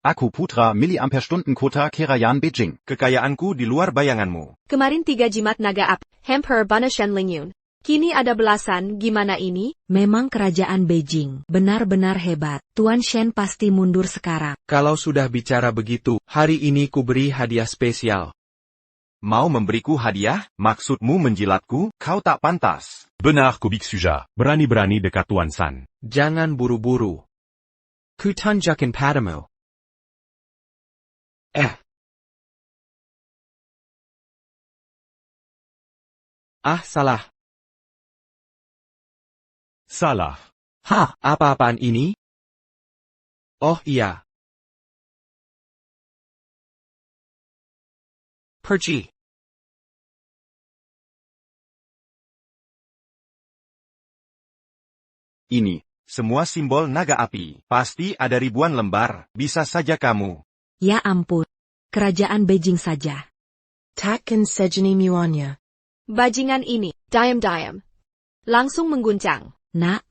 Aku putra miliampere-stunden kota Kerayan Beijing. Kekayaanku di luar bayanganmu. Kemarin 3 jimat naga api, Emperor Bana Shenlingyun. Kini ada belasan, gimana ini? Memang kerajaan Beijing benar-benar hebat. Tuan Shen pasti mundur sekarang. Kalau sudah bicara begitu, hari ini ku beri hadiah spesial. Mau memberiku hadiah? Maksudmu menjilatku? Kau tak pantas. Benar ku biksuja. Berani-berani dekat Tuan San. Jangan buru-buru. Ku tunjukin padamu. Salah. Salah. Hah, apa-apaan ini? Oh iya. Pergi. Ini, semua simbol naga api. Pasti ada ribuan lembar. Bisa saja kamu. Ya ampun. Kerajaan Beijing saja. Takken sejeni muanya. Bajingan ini, diam-diam. Langsung mengguncang. Nak,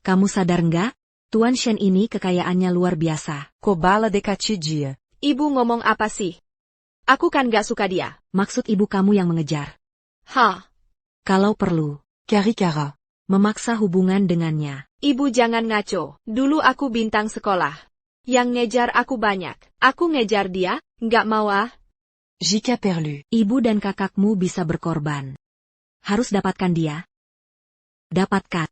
kamu sadar nggak? Tuan Shen ini kekayaannya luar biasa. Kobala dekachijia. Ibu ngomong apa sih? Aku kan gak suka dia. Maksud ibu kamu yang mengejar. Hah? Kalau perlu. Karikara. memaksa hubungan dengannya. Ibu jangan ngaco, dulu aku bintang sekolah. Yang ngejar aku banyak, aku ngejar dia, nggak mau ah. Jika perlu. Ibu dan kakakmu bisa berkorban. Harus dapatkan dia. Dapatkan.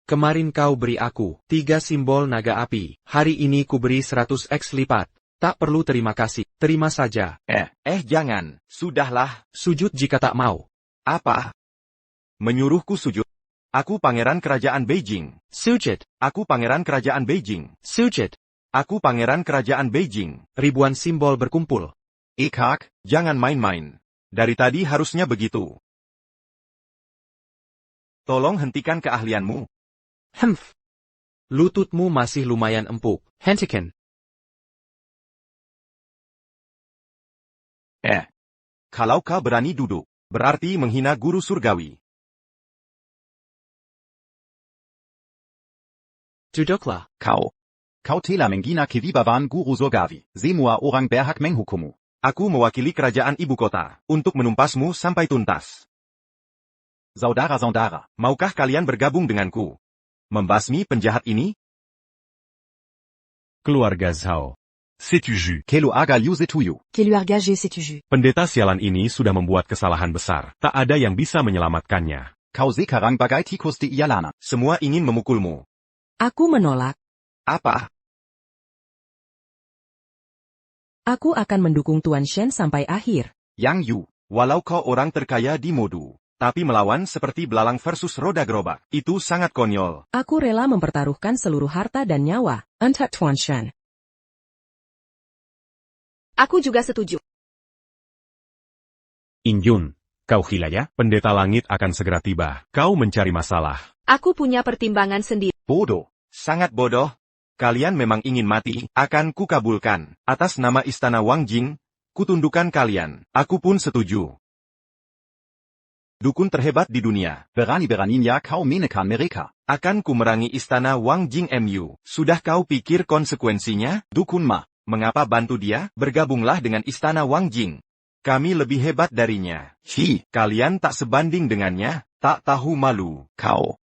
Kemarin kau beri aku 3 simbol naga api, hari ini ku beri 100x lipat. Tak perlu terima kasih, terima saja. Jangan, sudahlah. Sujud jika tak mau. Apa? Menyuruhku sujud? Aku pangeran kerajaan Beijing. Sujud. Aku pangeran kerajaan Beijing. Sujud. Aku pangeran kerajaan Beijing. Ribuan simbol berkumpul. Kak, jangan main-main. Dari tadi harusnya begitu. Tolong hentikan keahlianmu. Lututmu masih lumayan empuk. Hentikan. Kalau kau berani duduk, berarti menghina guru surgawi. Duduklah. Kau telah menghina kewibawan guru surgawi. Semua orang berhak menghukummu. Aku mewakili kerajaan ibu kota, untuk menumpasmu sampai tuntas. Saudara-saudara, maukah kalian bergabung denganku? Membasmi penjahat ini? Keluarga Zhao. C'est-tu jus? Keluarga Liu Zituyu. Keluarga G setuju. Pendeta sialan ini sudah membuat kesalahan besar. Tak ada yang bisa menyelamatkannya. Kau sekarang bagai tikus di Iyalana. Semua ingin memukulmu. Aku menolak. Apa? Aku akan mendukung Tuan Shen sampai akhir. Yang Yu, walau kau orang terkaya di Modu, tapi melawan seperti belalang versus roda gerobak, itu sangat konyol. Aku rela mempertaruhkan seluruh harta dan nyawa untuk Tuan Shen. Aku juga setuju. Injun, kau gila ya? Pendeta langit akan segera tiba. Kau mencari masalah. Aku punya pertimbangan sendiri. Bodoh, sangat bodoh. Kalian memang ingin mati, akan kukabulkan. Atas nama Istana Wang Jing, kutundukkan kalian. Aku pun setuju. Dukun terhebat di dunia. Berani-beraninya kau menekan mereka. Akan kumerangi Istana Wang Jing MU. Sudah kau pikir konsekuensinya? Dukun mah, mengapa bantu dia? Bergabunglah dengan Istana Wang Jing. Kami lebih hebat darinya. Kalian tak sebanding dengannya, tak tahu malu. Kau.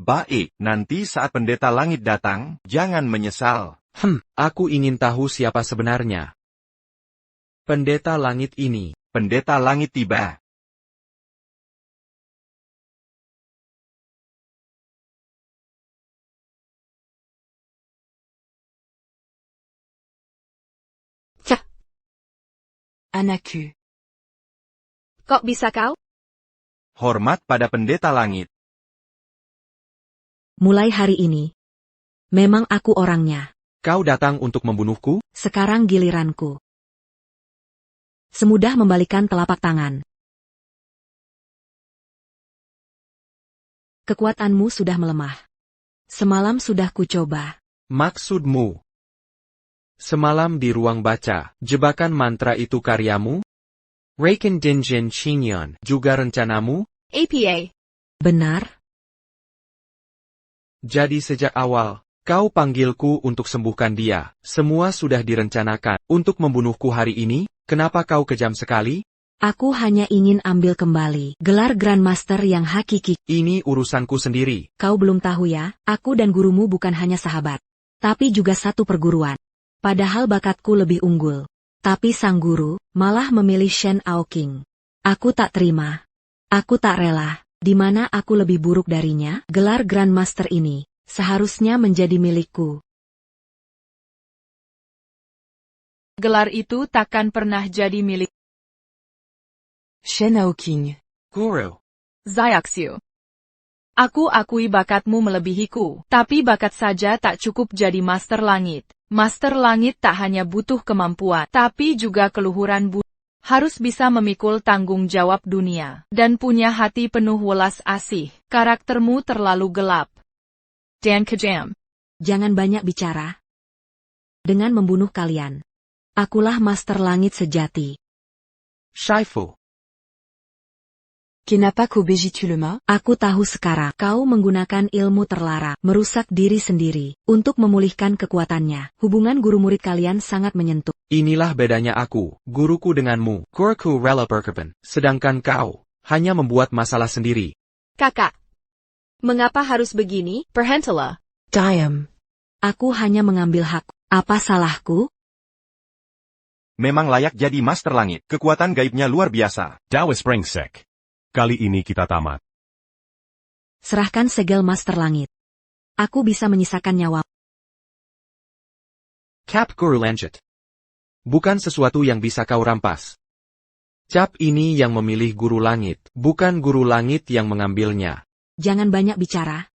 Baik, nanti saat pendeta langit datang, jangan menyesal. Aku ingin tahu siapa sebenarnya. Pendeta langit ini. Pendeta langit tiba. Cah, Anakku. kok bisa kau? Hormat pada pendeta langit. Mulai hari ini. Memang aku orangnya. Kau datang untuk membunuhku? Sekarang giliranku. Semudah membalikan telapak tangan. Kekuatanmu sudah melemah. Semalam sudah kucoba. Maksudmu? Semalam di ruang baca, jebakan mantra itu karyamu? Reiken Dinjin Qingyan juga rencanamu? APA. Benar? Jadi sejak awal, kau panggilku untuk sembuhkan dia. Semua sudah direncanakan. Untuk membunuhku hari ini, kenapa kau kejam sekali? Aku hanya ingin ambil kembali gelar Grandmaster yang hakiki. Ini urusanku sendiri. Kau belum tahu ya, aku dan gurumu bukan hanya sahabat, tapi juga satu perguruan. Padahal bakatku lebih unggul. Tapi sang guru malah memilih Shen Aoqing. Aku tak terima. Aku tak rela. Di mana aku lebih buruk darinya, gelar Grandmaster ini seharusnya menjadi milikku. Gelar itu takkan pernah jadi milik Shen Aoqing. Guru. Xiaoxiu. Aku akui bakatmu melebihiku, tapi bakat saja tak cukup jadi Master Langit. Master Langit tak hanya butuh kemampuan, tapi juga keluhuran budi. Harus bisa memikul tanggung jawab dunia, dan punya hati penuh welas asih. Karaktermu terlalu gelap. Dan kejam. Jangan banyak bicara. Dengan membunuh kalian, akulah Master Langit sejati. Shifu. Kenapa kau begitu lemah? Aku tahu sekarang kau menggunakan ilmu terlarang, merusak diri sendiri, untuk memulihkan kekuatannya. Hubungan guru-murid kalian sangat menyentuh. Inilah bedanya aku, guruku denganmu. Guruku rela berkorban, sedangkan kau hanya membuat masalah sendiri. Kakak. Mengapa harus begini? Berhentilah. Diam. Aku hanya mengambil hak. Apa salahku? Memang layak jadi Master Langit. Kekuatan gaibnya luar biasa. Dao is brengsek. Kali ini kita tamat. Serahkan segel Master Langit. Aku bisa menyisakan nyawa. Cap Guru Langit. Bukan sesuatu yang bisa kau rampas. Cap ini yang memilih Guru Langit, bukan Guru Langit yang mengambilnya. Jangan banyak bicara.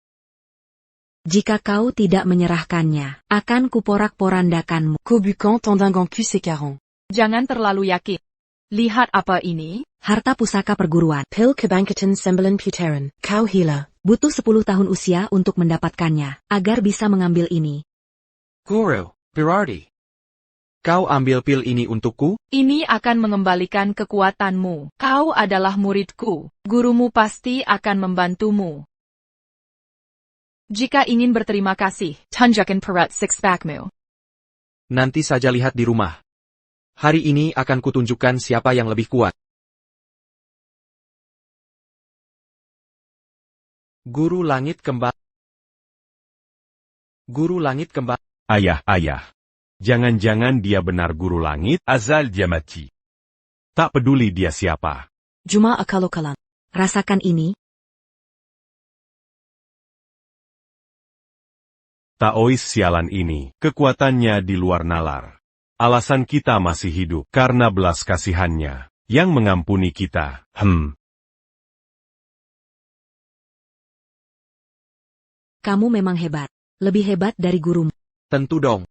Jika kau tidak menyerahkannya, akan kuporak-porandakanmu. Kobukan tendinganku sekarang. Jangan terlalu yakin. Lihat apa ini? Harta pusaka perguruan. Pil kebangkitan sembilan putaran. Kau hila. Butuh 10 tahun usia untuk mendapatkannya, agar bisa mengambil ini. Guru, berarti kau ambil pil ini untukku? Ini akan mengembalikan kekuatanmu. Kau adalah muridku. Gurumu pasti akan membantumu. Jika ingin berterima kasih, tunjukkan perut six-packmu. Nanti saja lihat di rumah. Hari ini akan kutunjukkan siapa yang lebih kuat. Guru Langit kembali. Guru Langit kembali. Ayah. Jangan-jangan dia benar Guru Langit? Azal Diamati. Tak peduli dia siapa. Juma akalokalan. Rasakan ini. Taois sialan ini, kekuatannya di luar nalar. Alasan kita masih hidup karena belas kasihannya, yang mengampuni kita. Kamu memang hebat. Lebih hebat dari gurumu. Tentu dong.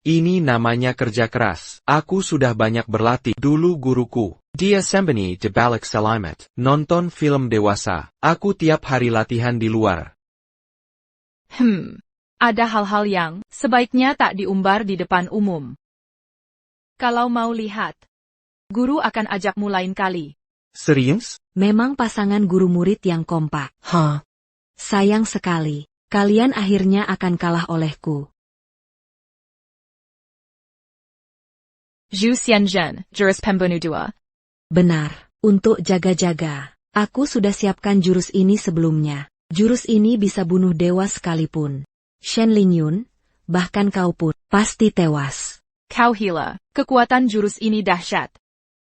Ini namanya kerja keras. Aku sudah banyak berlatih. Dulu guruku, dia Sembeni de Balik Selamat, nonton film dewasa. Aku tiap hari latihan di luar. Ada hal-hal yang sebaiknya tak diumbar di depan umum. Kalau mau lihat, guru akan ajakmu lain kali. Serius? Memang pasangan guru murid yang kompak. Sayang sekali. Kalian akhirnya akan kalah olehku. Zhu Xianzhen, jurus pembunuh 2. Benar. Untuk jaga-jaga. Aku sudah siapkan jurus ini sebelumnya. Jurus ini bisa bunuh dewa sekalipun. Shen Lingyun, bahkan kau pun, pasti tewas. Kau hila. Kekuatan jurus ini dahsyat.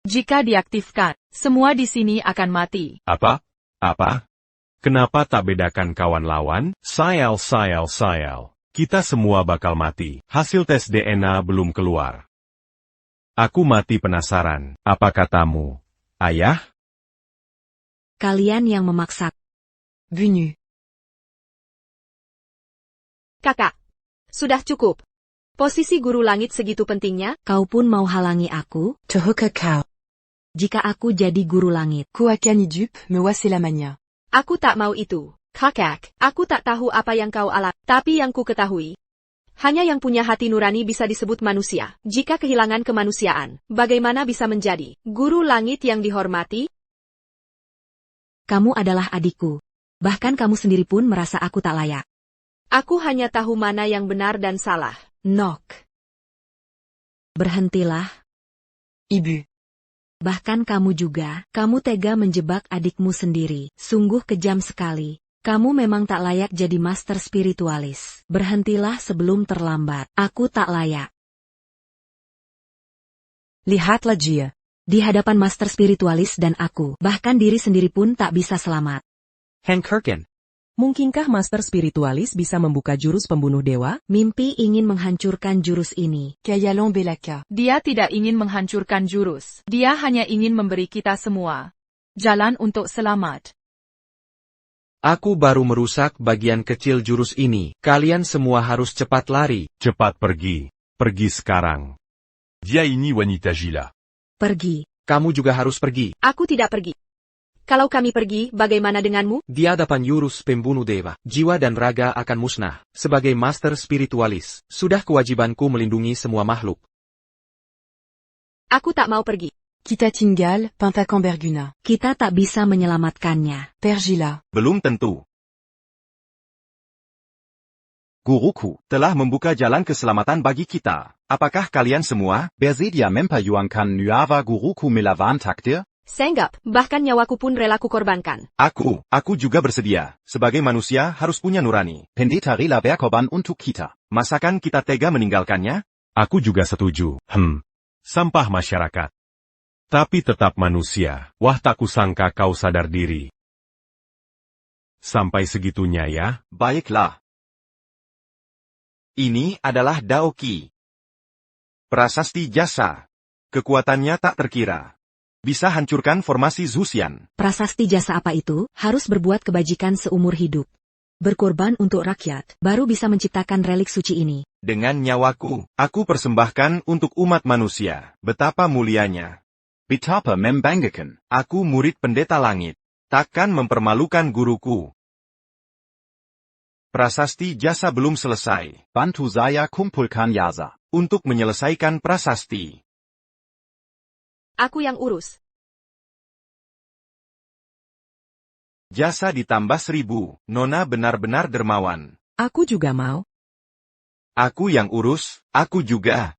Jika diaktifkan, semua di sini akan mati. Apa? Kenapa tak bedakan kawan lawan? Sayal. Kita semua bakal mati. Hasil tes DNA belum keluar. Aku mati penasaran. Apa katamu, ayah? Kalian yang memaksa. Venu. Kakak. Sudah cukup. Posisi Guru Langit segitu pentingnya? Kau pun mau halangi aku? Tohoka kau. Jika aku jadi Guru Langit. Ku akan hidup mewaselamanya. Aku tak mau itu. Kakak, aku tak tahu apa yang kau alami. Tapi yang ku ketahui, hanya yang punya hati nurani bisa disebut manusia. Jika kehilangan kemanusiaan, bagaimana bisa menjadi Guru Langit yang dihormati? Kamu adalah adikku. Bahkan kamu sendiri pun merasa aku tak layak. Aku hanya tahu mana yang benar dan salah. Nok. Berhentilah. Ibu. Bahkan kamu juga, kamu tega menjebak adikmu sendiri. Sungguh kejam sekali. Kamu memang tak layak jadi master spiritualis. Berhentilah sebelum terlambat. Aku tak layak. Lihatlah dia. Di hadapan master spiritualis dan aku, bahkan diri sendiri pun tak bisa selamat. Hank Kirkin. Mungkinkah master spiritualis bisa membuka jurus pembunuh dewa? Mimpi ingin menghancurkan jurus ini. Kayalon Belaka. Dia tidak ingin menghancurkan jurus. Dia hanya ingin memberi kita semua jalan untuk selamat. Aku baru merusak bagian kecil jurus ini. Kalian semua harus cepat lari. Cepat pergi. Pergi sekarang. Dia ini wanita gila. Pergi. Kamu juga harus pergi. Aku tidak pergi. Kalau kami pergi, bagaimana denganmu? Di hadapan jurus pembunuh dewa, jiwa dan raga akan musnah. Sebagai master spiritualis, sudah kewajibanku melindungi semua makhluk. Aku tak mau pergi. Kita tinggal, Pentakan Berguna. Kita tak bisa menyelamatkannya. Pergila. Belum tentu. Guruku telah membuka jalan keselamatan bagi kita. Apakah kalian semua bersedia memperjuangkan nyawa guruku melawan takdir? Senggap, bahkan nyawaku pun rela kukorbankan. Aku juga bersedia. Sebagai manusia harus punya nurani. Pendeta rela berkorban untuk kita. Masakan kita tega meninggalkannya? Aku juga setuju. Sampah masyarakat. Tapi tetap manusia. Wah, tak kusangka kau sadar diri. Sampai segitunya ya? Baiklah. Ini adalah Daoki. Prasasti jasa. Kekuatannya tak terkira. Bisa hancurkan formasi Zuxian. Prasasti jasa apa itu? Harus berbuat kebajikan seumur hidup. Berkorban untuk rakyat, baru bisa menciptakan relik suci ini. Dengan nyawaku, aku persembahkan untuk umat manusia. Betapa mulianya. Betapa membanggakan. Aku murid pendeta langit. Takkan mempermalukan guruku. Prasasti jasa belum selesai. Bantu saya kumpulkan jasa. Untuk menyelesaikan prasasti. Aku yang urus. Jasa ditambah 1000. Nona benar-benar dermawan. Aku juga mau. Aku yang urus, aku juga.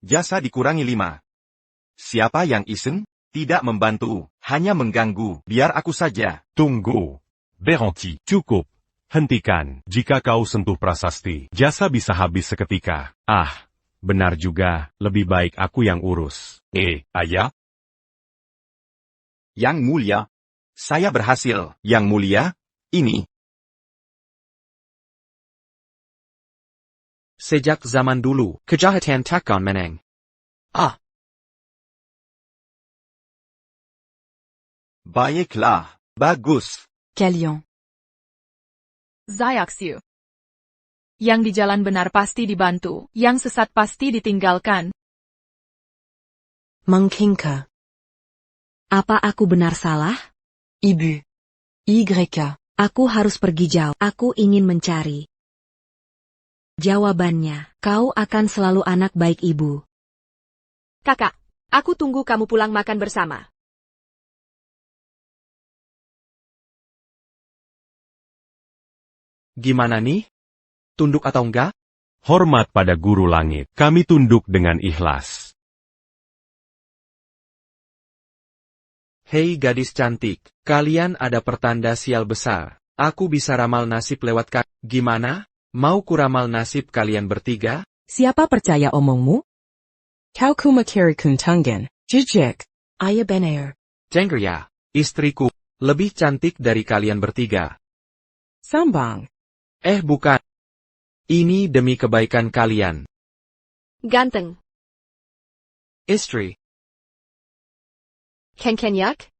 Jasa dikurangi 5. Siapa yang iseng? Tidak membantu, hanya mengganggu. Biar aku saja. Tunggu. Berhenti. Cukup. Hentikan. Jika kau sentuh prasasti, jasa bisa habis seketika. Benar juga, lebih baik aku yang urus. Ayah? Yang mulia. Saya berhasil. Yang mulia, ini. Sejak zaman dulu, kejahatan takkan menang. Baiklah, bagus. Kalian. Zayaxiu. Yang di jalan benar pasti dibantu, yang sesat pasti ditinggalkan. Mengkinka. Apa aku benar salah? Ibu. YK. Aku harus pergi jauh. Aku ingin mencari. Jawabannya, kau akan selalu anak baik ibu. Kakak, aku tunggu kamu pulang makan bersama. Gimana nih? Tunduk atau enggak? Hormat pada guru langit. Kami tunduk dengan ikhlas. Hei gadis cantik, kalian ada pertanda sial besar. Aku bisa ramal nasib lewat Gimana? Mau kuramal nasib kalian bertiga? Siapa percaya omongmu? Kau kumakiri kuntangan. Jijik. Ayah benar. Jenggerya, istriku, lebih cantik dari kalian bertiga. Sambang. Bukan. Ini demi kebaikan kalian. Ganteng. Istri. Kenkenyak?